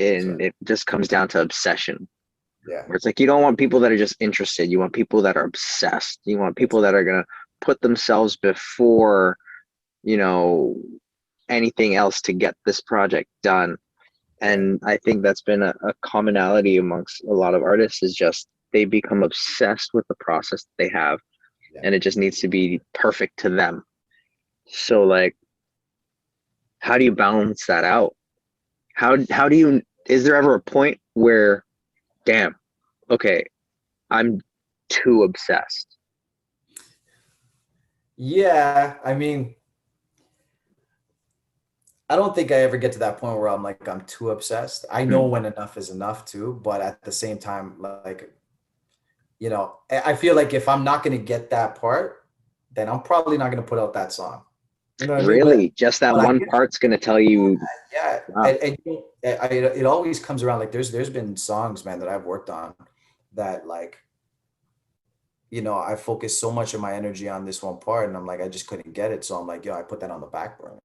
that's And right. it just comes down to obsession, Yeah, where it's like you don't want people that are just interested. You want people that are obsessed. You want that's people that are going to put themselves before, you know, anything else to get this project done. right. And I think that's been a commonality amongst a lot of artists is just they become obsessed with the process that they have Yeah. and it just needs to be perfect to them. So like how do you balance that out? How do you, is there ever a point where damn, okay, I'm too obsessed? Yeah, I mean, I don't think I ever get to that point where I'm like I'm too obsessed. I know Hmm. when enough is enough too, but at the same time, like I feel like if I'm not gonna get that part, then I'm probably not gonna put out that song. You know what I mean? Really? Just that But I one get part's gonna tell you, yeah, wow. and it always comes around. Like there's been songs, man, that I've worked on, that like, I focused so much of my energy on this one part, and I'm like, I just couldn't get it. So I'm like, yo, I put that on the back burner.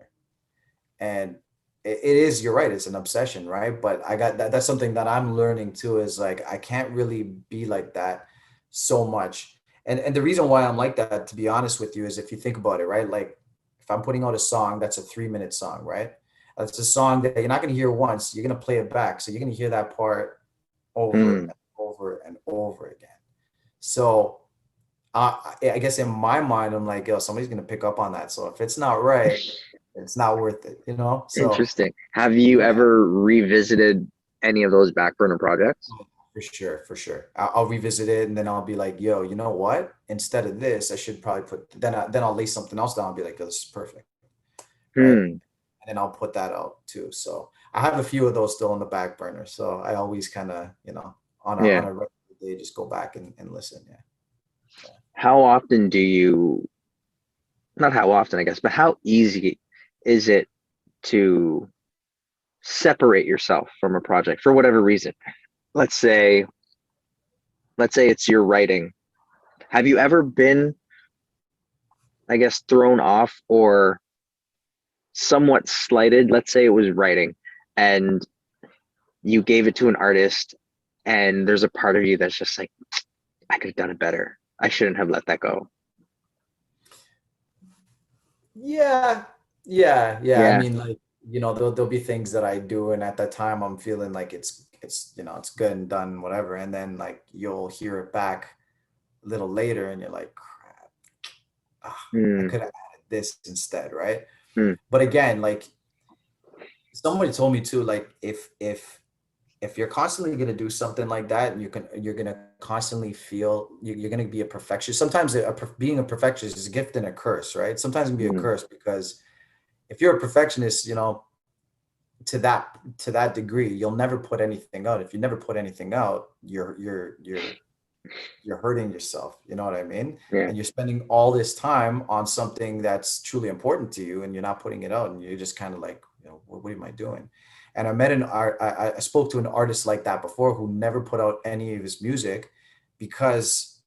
And it is, you're right, it's an obsession, right? But I got that, that's something that I'm learning too, is like, I can't really be like that so much. And the reason why I'm like that, to be honest with you, is if you think about it, right? Like if I'm putting out a song, that's a 3-minute song, right? That's a song that you're not going to hear once, you're going to play it back. So you're going to hear that part over Hmm. and over and over again. So I guess in my mind, I'm like, yo, somebody's gonna pick up on that. So if it's not right, it's not worth it, you know? So Interesting. Have you yeah, ever revisited any of those back burner projects? for sure, for sure. I'll revisit it and then I'll be like, yo, you know what? Instead of this, I should probably put then I'll lay something else down and be like, yo, this is perfect, right? Hmm. And then I'll put that out too. So I have a few of those still on the back burner. So I always kind of, on Yeah. a regular day, just go back and listen. Yeah. Yeah. How often do you, not how often, I guess, but how easy is it to separate yourself from a project for whatever reason? Let's say, let's say it's your writing. Have you ever been, I guess, thrown off or somewhat slighted? Let's say it was writing and you gave it to an artist and there's a part of you that's just like, I could have done it better. I shouldn't have let that go. Yeah, yeah. I Yeah. mean, like, there'll be things that I do, and at that time, I'm feeling like it's good and done, whatever. And then like you'll hear it back a little later, and you're like, crap, I Hmm. could have added this instead, right? Hmm. But again, like somebody told me too, like if you're constantly gonna do something like that, and you're gonna constantly feel you're gonna be a perfectionist. Sometimes being a perfectionist is a gift and a curse, right? Sometimes it can be a Hmm. curse because if you're a perfectionist, to that degree, you'll never put anything out. If you never put anything out, you're hurting yourself. You know what I mean? Yeah. And you're spending all this time on something that's truly important to you, and you're not putting it out, and you're just kind of like, what am I doing? And I met an art. I spoke to an artist like that before who never put out any of his music because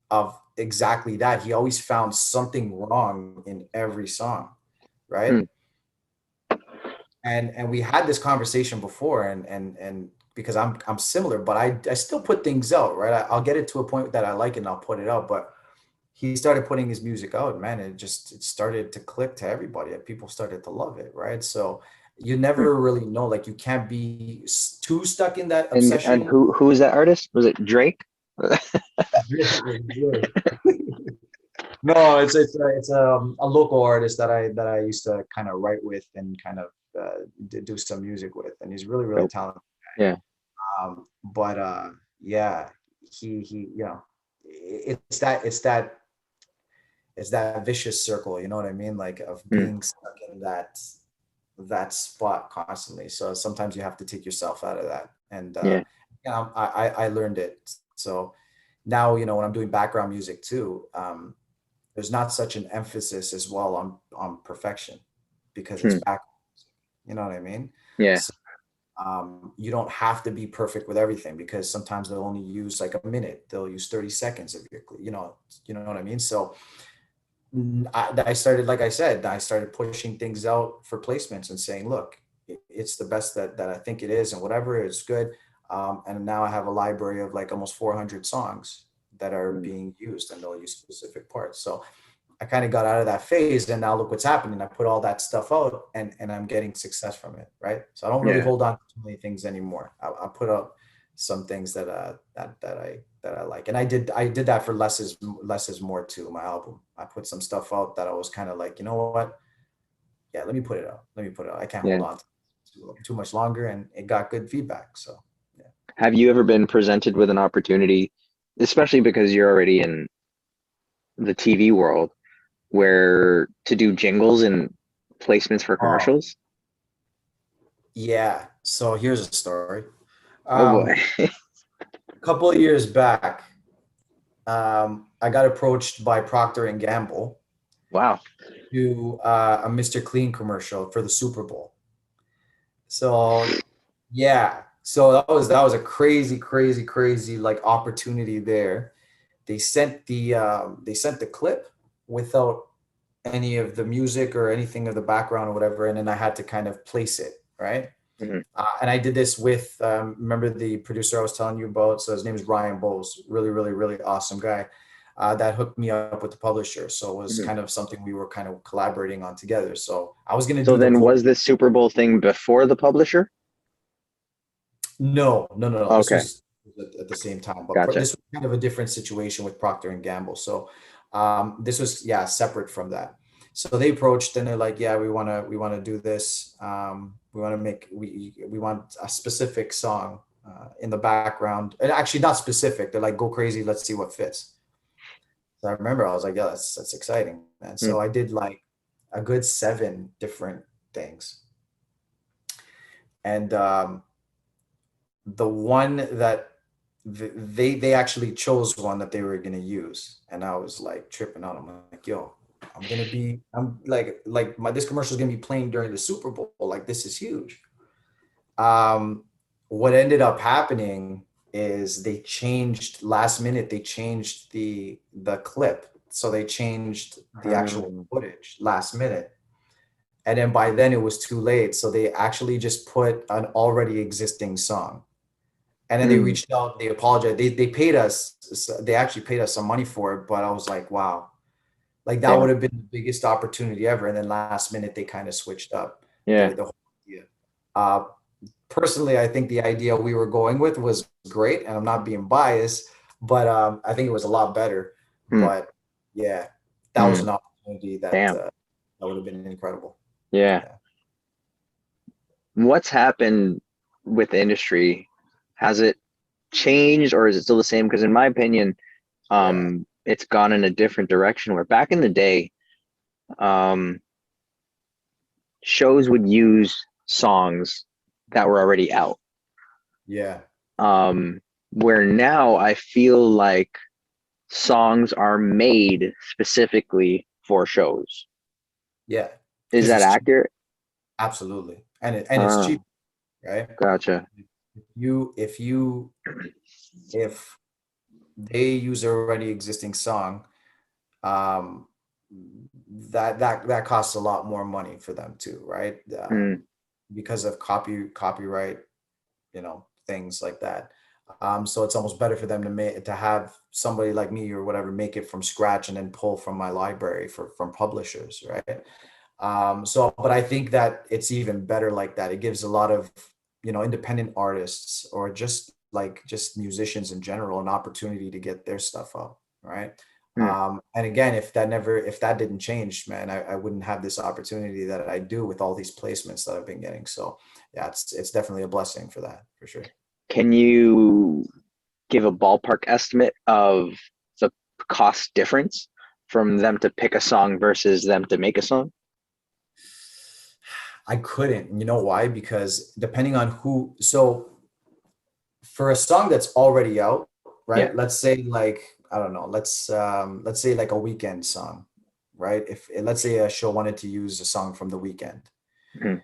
of exactly that. He always found something wrong in every song, right? Hmm. And we had this conversation before, and because I'm similar, but I still put things out, right? I'll get it to a point that I like it and I'll put it out. But he started putting his music out, man. It started to click to everybody, and people started to love it, right? So you Hmm. never really know, like you can't be too stuck in that And obsession. who is that artist? Was it Drake? No, it's a local artist that I used to kind of write with and kind of do some music with, and he's really really Oh, talented. yeah. But yeah, he it's that vicious circle, you know what I mean? Like of Hmm. being stuck in that spot constantly. So sometimes you have to take yourself out of that. And Yeah. I learned it. So now, when I'm doing background music too, there's not such an emphasis as well on perfection because it's Hmm. back. You know what I mean? Yeah. So you don't have to be perfect with everything because sometimes they'll only use like a minute. They'll use 30 seconds of you know what I mean? So I started, like I said, I started pushing things out for placements and saying, look, it's the best that I think it is and whatever is good. And now I have a library of like almost 400 songs that are Hmm. being used and they'll use specific parts. So I kind of got out of that phase and now look what's happening. I put all that stuff out and I'm getting success from it. Right. So I don't really Yeah. hold on to too many things anymore. I put out some things that I like. And I did that for Less is More too, my album. I put some stuff out that I was kind of like, you know what? Yeah, let me put it out. Let me put it out. I can't hold Yeah. on to too much longer. And it got good feedback. So yeah. Have you ever been presented with an opportunity, especially because you're already in the TV world, where to do jingles and placements for Oh, commercials? yeah. So here's a story. Oh boy. A couple of years back, I got approached by Procter and Gamble Wow. do a Mr. Clean commercial for the Super Bowl. So yeah, So that was a crazy like opportunity there. They sent the clip without any of the music or anything of the background or whatever, and then I had to kind of place it, right? Mhm. And I did this with, remember the producer I was telling you about? So his name is Ryan Bowles, really, really, really awesome guy. That hooked me up with the publisher. So it was Mhm. kind of something we were kind of collaborating on together. So I was gonna So do the then vocal. was this Super Bowl thing before the publisher? No, no, no, no. This Okay, was at the same time, but gotcha. this was kind of a different situation with Procter and Gamble. So this was, yeah, separate from that. So they approached and they're like, yeah, we want to do this. We want to make we want a specific song in the background, and actually not specific. They're like, go crazy, let's see what fits. So I remember I was like, yeah, that's exciting, man. Mm. So I did like a good 7 different things, and the one that they actually chose one that they were gonna use, and I was like tripping out. I'm like, yo, I'm like my this commercial is gonna be playing during the Super Bowl. Like this is huge. Um, what ended up happening is they changed last minute. They changed the clip, so they changed the actual Um, footage last minute. And then by then it was too late. So they actually just put an already existing song, and then they mm, reached out, they apologized, they paid us, they actually paid us some money for it, but I was like, wow, like that would damn. have been the biggest opportunity ever. And then last minute they kind of switched up Yeah. the whole idea. uh Personally, I think the idea we were going with was great, and I'm not being biased, but I think it was a lot better. Mm, But yeah, that was mm, an opportunity that damn. that would have been incredible. Yeah. Yeah. What's happened with the industry? Has it changed or is it still the same? Because in my opinion, Yeah. it's gone in a different direction where back in the day, um, shows would use songs that were already out. Yeah. Where now I feel like songs are made specifically for shows. Yeah. Is Because that it's cheap. accurate? Absolutely. And it's Uh, cheap, right? gotcha. If they use a already existing song, um, that costs a lot more money for them too, right? Mm, Because of copyright, things like that. So it's almost better for them to have somebody like me or whatever make it from scratch and then pull from my library from publishers, right? So, but I think that it's even better like that. It gives a lot of, independent artists or just musicians in general an opportunity to get their stuff out, right? mm, And again, if that didn't change, man, I wouldn't have this opportunity that I do with all these placements that I've been getting. So yeah, it's definitely a blessing for that, for sure. can you give a ballpark estimate of the cost difference from them to pick a song versus them to make a song? I couldn't, you know why? Because depending on who, so for a song that's already out, Yeah. right? Let's say like, I don't know, let's say like a weekend song, right? If let's say a show wanted to use a song from the weekend. Mm,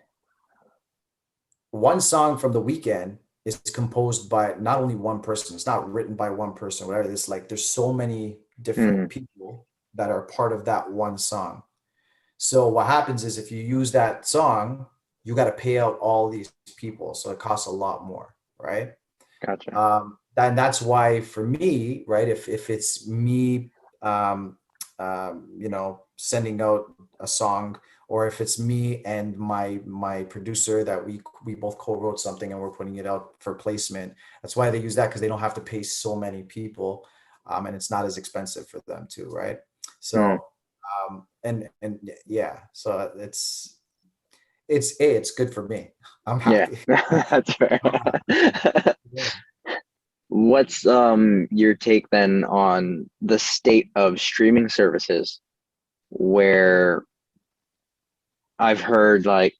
One song from the weekend is composed by not only one person, it's not written by one person, whatever. It's like there's so many different mm, people that are part of that one song. So what happens is if you use that song, you got to pay out all these people. So it costs a lot more, right? gotcha. And that's why for me, right, if it's me, um, sending out a song, or if it's me and my producer that we both co-wrote something and we're putting it out for placement, that's why they use that, because they don't have to pay so many people, and it's not as expensive for them too, right? Mm, So, and yeah, so it's good for me. I'm yeah, happy. that's fair. I'm happy. Yeah. What's your take then on the state of streaming services where I've heard like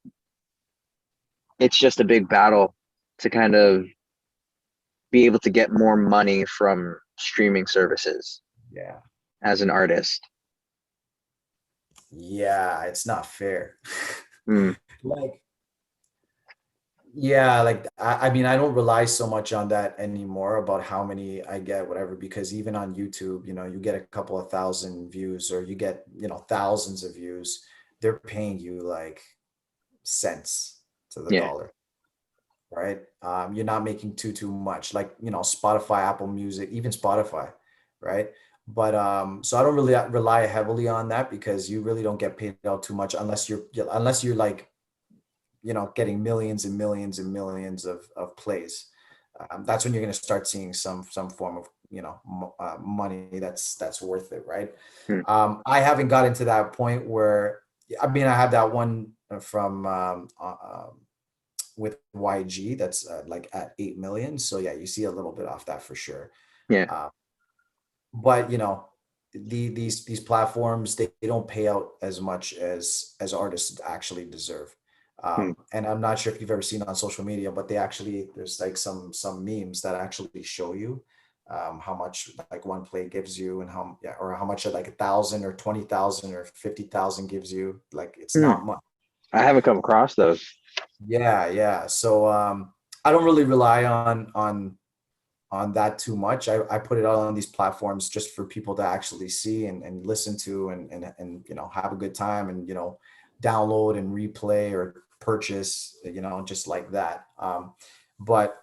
it's just a big battle to kind of be able to get more money from streaming services Yeah. as an artist. Yeah, it's not fair. Mm, Like, Yeah, like I mean, I don't rely so much on that anymore about how many I get, whatever, because even on YouTube, you get a couple of thousand views or you get, thousands of views. They're paying you like cents to the Yeah. dollar, right? You're not making too much, like, Spotify, Apple Music, even Spotify, right? But so I don't really rely heavily on that because you really don't get paid out too much unless you're like, getting millions and millions and millions of plays. That's when you're going to start seeing some form of, money that's worth it, right? Hmm. I haven't gotten to that point where, I mean, I have that one from with YG that's like at 8 million. So yeah, you see a little bit off that for sure. Yeah. Uh, but these platforms, they don't pay out as much as artists actually deserve. Hmm. And I'm not sure if you've ever seen on social media, but there's like some memes that actually show you how much like one play gives you, and how, yeah, or how much like 1,000 or 20,000 or 50,000 gives you. Like, it's Hmm. not much. I haven't come across those. Yeah. So I don't really rely on that too much. I put it out on these platforms just for people to actually see and listen to, and have a good time, and download and replay or purchase, just like that. But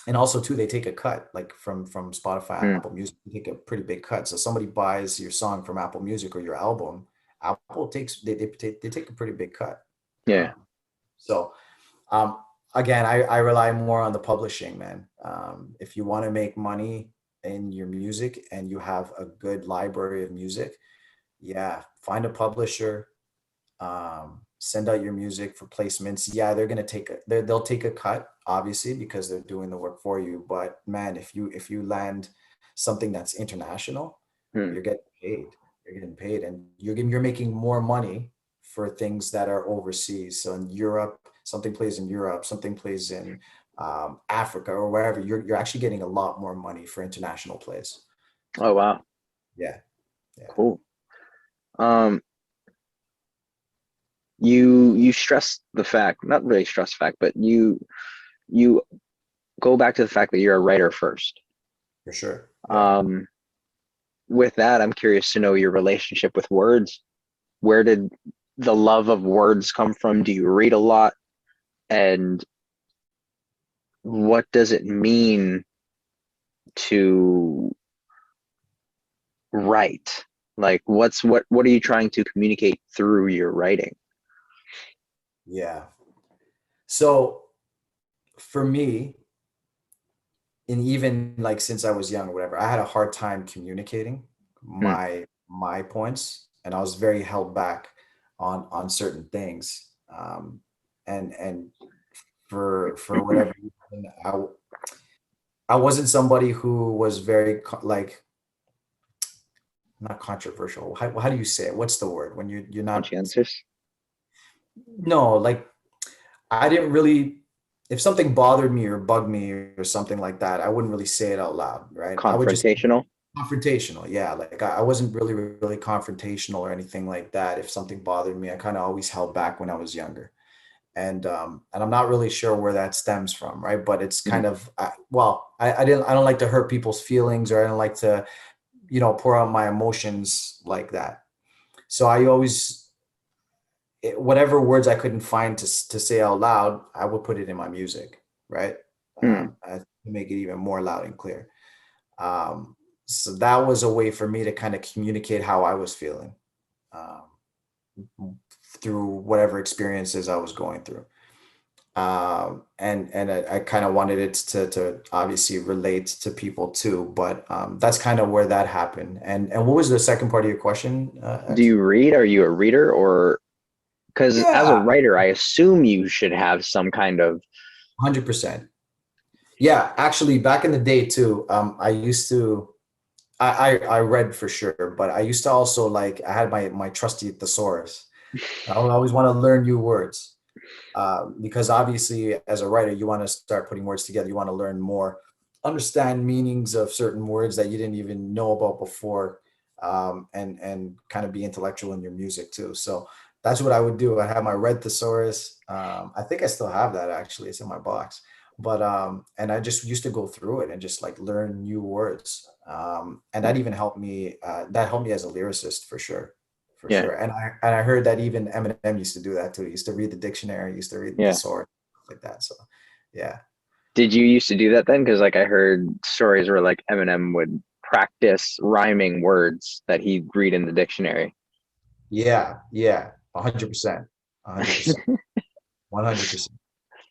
and also too, they take a cut, like from Spotify, Hmm. Apple Music. They take a pretty big cut. So somebody buys your song from Apple Music or your album, Apple takes they take a pretty big cut. Yeah. So um, again, I rely more on the publishing, man. If you want to make money in your music and you have a good library of music, yeah, find a publisher, send out your music for placements. Yeah, they're gonna they'll take a cut, obviously, because they're doing the work for you. But man, if you land something that's international, Hmm. you're getting paid. You're getting paid, and you're making more money for things that are overseas. So in Europe, something plays in Europe, something plays in Africa or wherever. You're actually getting a lot more money for international plays. Oh wow. Yeah, yeah, Cool. Um, you stress the fact, not really stress the fact, but you go back to the fact that you're a writer first. for sure. Yeah. Um, with that, I'm curious to know your relationship with words. Where did the love of words come from? Do you read a lot? And what does it mean to write? Like what are you trying to communicate through your writing? Yeah. So for me, and even like since I was young or whatever, I had a hard time communicating Hmm. my points, and I was very held back on certain things. And for whatever reason, I wasn't somebody who was very like, not controversial. How do you say it? What's the word when you're not? Conscientious? No, like, I didn't really, if something bothered me or bugged me or something like that, I wouldn't really say it out loud, right? I would just Confrontational? confrontational. Yeah. Like, I wasn't really confrontational or anything like that. If something bothered me, I kind of always held back when I was younger. And I'm not really sure where that stems from, right? But it's Hmm. kind of, well, I don't like to hurt people's feelings, or I don't like to, pour out my emotions like that. So I always, whatever words I couldn't find to say out loud, I would put it in my music, right? Hmm. To make it even more loud and clear. Um, so that was a way for me to kind of communicate how I was feeling, um, through whatever experiences I was going through. And I kind of wanted it to obviously relate to people too, but that's kind of where that happened. And what was the second part of your question, Do X? you read? Are you a reader? Or because as a Yeah, writer, I assume you should have some kind of 100%. Yeah, actually, back in the day too, I used to. I read for sure, but I used to also, like, I had my trusty thesaurus. I would always want to learn new words, because obviously, as a writer, you want to start putting words together. You want to learn more, understand meanings of certain words that you didn't even know about before, and kind of be intellectual in your music too. So that's what I would do. I have my red thesaurus. I think I still have that actually. It's in my box. But and I just used to go through it and just like learn new words. And that even helped me. That helped me as a lyricist for sure, for Yeah, sure. And I heard that even Eminem used to do that too. He used to read the dictionary, he used to read the yeah. thesaurus, like that. So yeah, Did you used to do that then? Because like I heard stories where like Eminem would practice rhyming words that he'd read in the dictionary. yeah, yeah, 100%, 100%, 100%.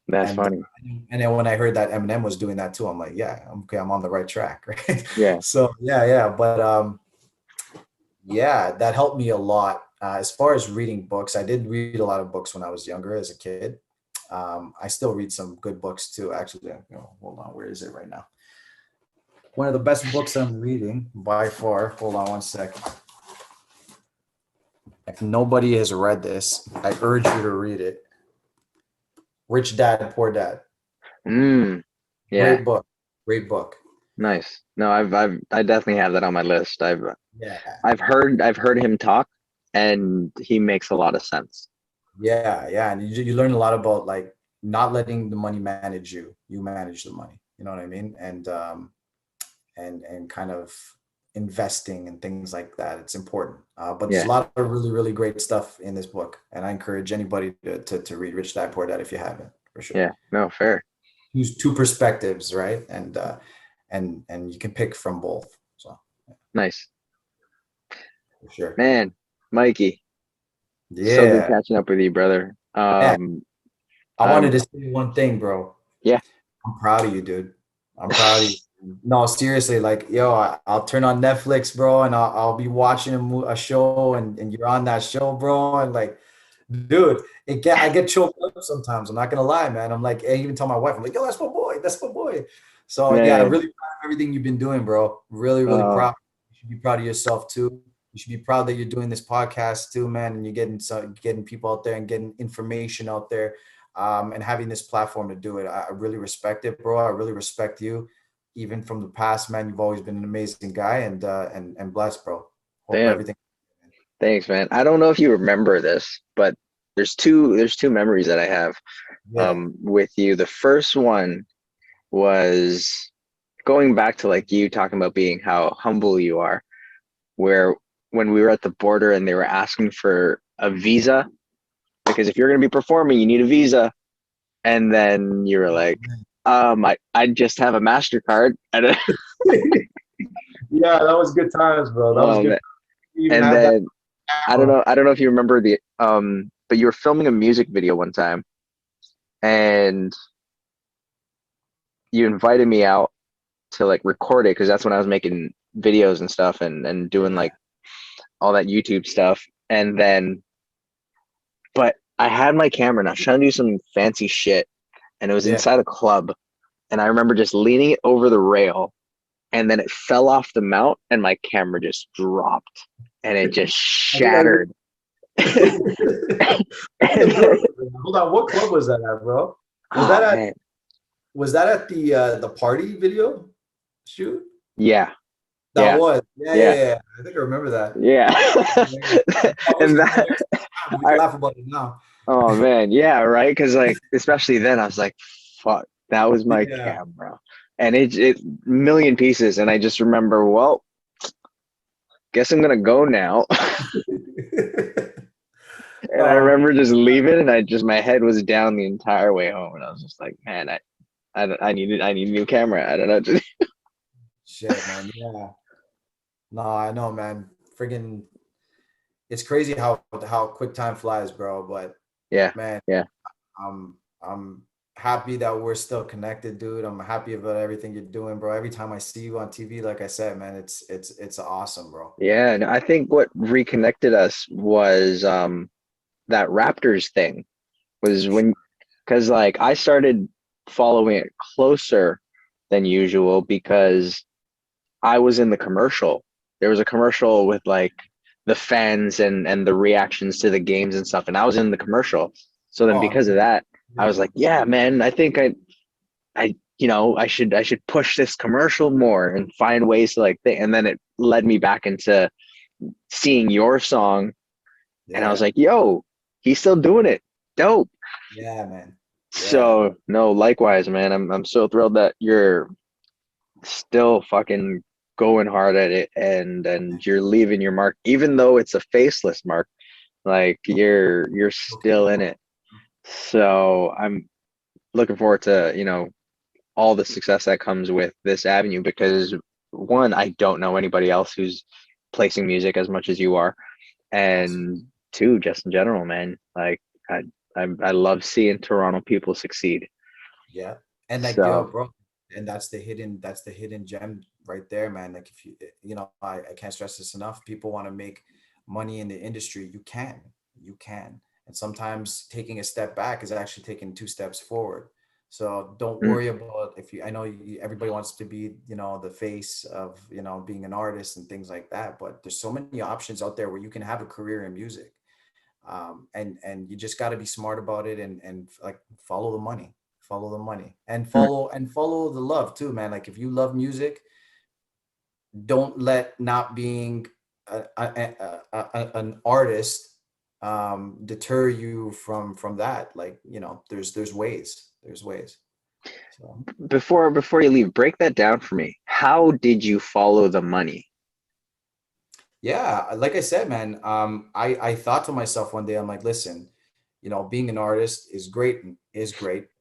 That's And funny. and then when I heard that Eminem was doing that too, I'm like, yeah, okay, I'm on the right track, right? Yeah. So yeah, yeah, but yeah, that helped me a lot. As far as reading books, I did read a lot of books when I was younger as a kid. I still read some good books too. Actually, hold on, where is it right now? One of the best books I'm reading by far. Hold on one second. If nobody has read this, I urge you to read it. Rich Dad, Poor Dad. Mm, yeah. Great book. Great book. Nice. No, I definitely have that on my list. Yeah. I've heard him talk, and he makes a lot of sense. Yeah, yeah, and you learn a lot about like not letting the money manage you. You manage the money. You know what I mean? And kind of investing and things like that. It's important. But there's a Yeah. lot of really really great stuff in this book, and I encourage anybody to read Rich Dad Poor Dad if you haven't, for sure. Yeah. No, fair. Use two perspectives, right? And you can pick from both. So Nice. for sure. Man, Mikey, so good Yeah, catching up with you, brother. yeah. I wanted I'm to say one thing, bro. yeah. I'm proud of you, dude. I'm proud of you. No, seriously, like, yo, I'll turn on Netflix, bro, and I'll be watching a show, and you're on that show, bro, and like, dude, I get choked up sometimes. I'm not gonna lie, man. I'm like, I even tell my wife, I'm like, yo, that's my boy. So yeah, Man. really proud of everything you've been doing, bro. Really, really Uh proud. You should be proud of yourself too. You should be proud that you're doing this podcast too, man, and you're getting people out there and getting information out there, and having this platform to do it. I really respect it, bro. I really respect you, even from the past, man. You've always been an amazing guy, and blessed, bro. Hope damn. everything. Thanks, man. I don't know if you remember this, but there's two memories that I have Yeah, with you. The first one was going back to like you talking about being how humble you are, where when we were at the border and they were asking for a visa, because if you're going to be performing, you need a visa. And then you were like, I just have a MasterCard. And, yeah, that was good times, bro. That was good. um, You even and had that then camera. I don't know if you remember but you were filming a music video one time and you invited me out to like record it because that's when I was making videos and stuff and doing Yeah, like all that YouTube stuff. And then, but I had my camera and I was trying to do some fancy shit and it was yeah. inside a club. And I remember just leaning it over the rail and then it fell off the mount and my camera just dropped and it just I think I. shattered. I think And I do then, remember that. Hold on, what club was that at, bro? Was that oh at man, the party video shoot? yeah, That yeah, was. Yeah, yeah, yeah, yeah. I think I remember that. yeah. Yeah. That was And that, hilarious. We can I, laugh about it now. oh man, yeah, right. Because like, especially then, I was like, "Fuck, that was my Yeah. camera," and it million pieces. And I just remember, well, guess I'm gonna go now. And I Oh, remember just leaving, and I just my head was down the entire way home, and I was just like, "Man, I need a new camera. I don't know." shit, man. Yeah. No, I know, man. Friggin', it's crazy how quick time flies, bro. But Yeah, man, yeah, I'm happy that we're still connected, dude. I'm happy about everything you're doing, bro. Every time I see you on TV, like I said, man, it's awesome, bro. yeah. And I think what reconnected us was that Raptors thing was when because like I started following it closer than usual because I was in the commercial. There was a commercial with like the fans and the reactions to the games and stuff, and I was in the commercial. So then Oh, because of that, I yeah. was like, yeah, man, I think I should push this commercial more and find ways to like think. And then it led me back into seeing your song, and I was Yeah. like, yo. he's still doing it. Dope. Yeah, man. Yeah. So no, likewise, man. I'm so thrilled that you're still fucking going hard at it, and you're leaving your mark, even though it's a faceless mark. Like you're Okay. still in it. So I'm looking forward to, all the success that comes with this avenue because one, I don't know anybody else who's placing music as much as you are, Awesome. and two, just in general, man, like I I love seeing Toronto people succeed. Yeah. And like, yo, So, bro, and that's the hidden gem right there, man. Like if you, I can't stress this enough. People want to make money in the industry. You can. And sometimes taking a step back is actually taking two steps forward. So don't mm, worry about if you, I know everybody wants to be, the face of, being an artist and things like that, but there's so many options out there where you can have a career in music. And you just got to be smart about it and like follow the money and mm, follow the love too, man. Like if you love music, don't let not being an artist deter you from that. Like, there's ways. So before you leave, break that down for me. How did you follow the money? yeah, like I said, man, I thought to myself one day, I'm like, listen, being an artist is great,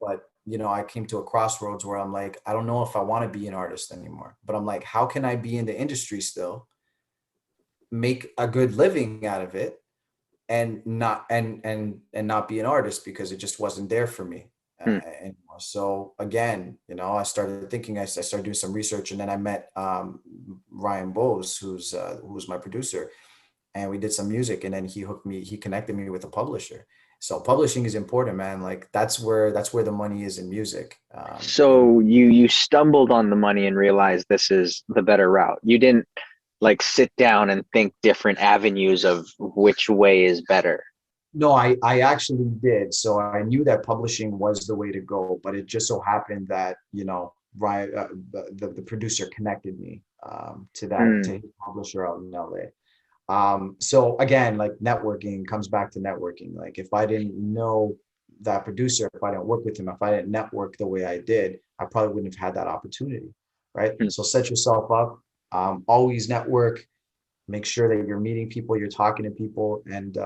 but I came to a crossroads where I'm like, I don't know if I want to be an artist anymore. But I'm like, how can I be in the industry still, make a good living out of it, and not be an artist because it just wasn't there for me Hmm. anymore. So again, I started thinking, I started doing some research, and then I met Ryan Bowes, who's my producer, and we did some music, and then he connected me with a publisher. So publishing is important, man. Like that's where the money is in music. And So you stumbled on the money and realized this is the better route. You didn't like sit down and think different avenues of which way is better. no, I actually did. So I knew that publishing was the way to go, but it just so happened that, Ryan, the producer connected me to Hmm. his publisher out in LA. So again, like networking comes back to networking. Like if I didn't know that producer, if I didn't work with him, if I didn't network the way I did, I probably wouldn't have had that opportunity. Right. Hmm. So set yourself up, always network, make sure that you're meeting people, you're talking to people, and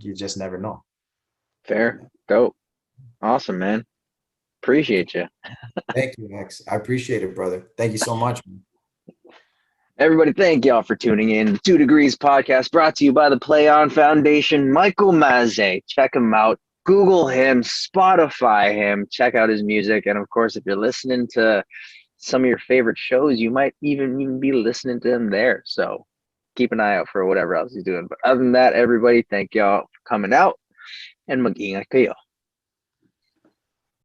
you just never know. Fair. Dope. Awesome, man. Appreciate you. Thank you, Max. I appreciate it, brother. Thank you so much. Everybody, thank y'all for tuning in. The 2 Degrees podcast brought to you by the Play On Foundation. Michael Mazze. Check him out. Google him, Spotify him, check out his music. And of course, if you're listening to some of your favorite shows, you might even be listening to him there. So keep an eye out for whatever else he's doing. But other than that, everybody, thank y'all for coming out and maging kayo.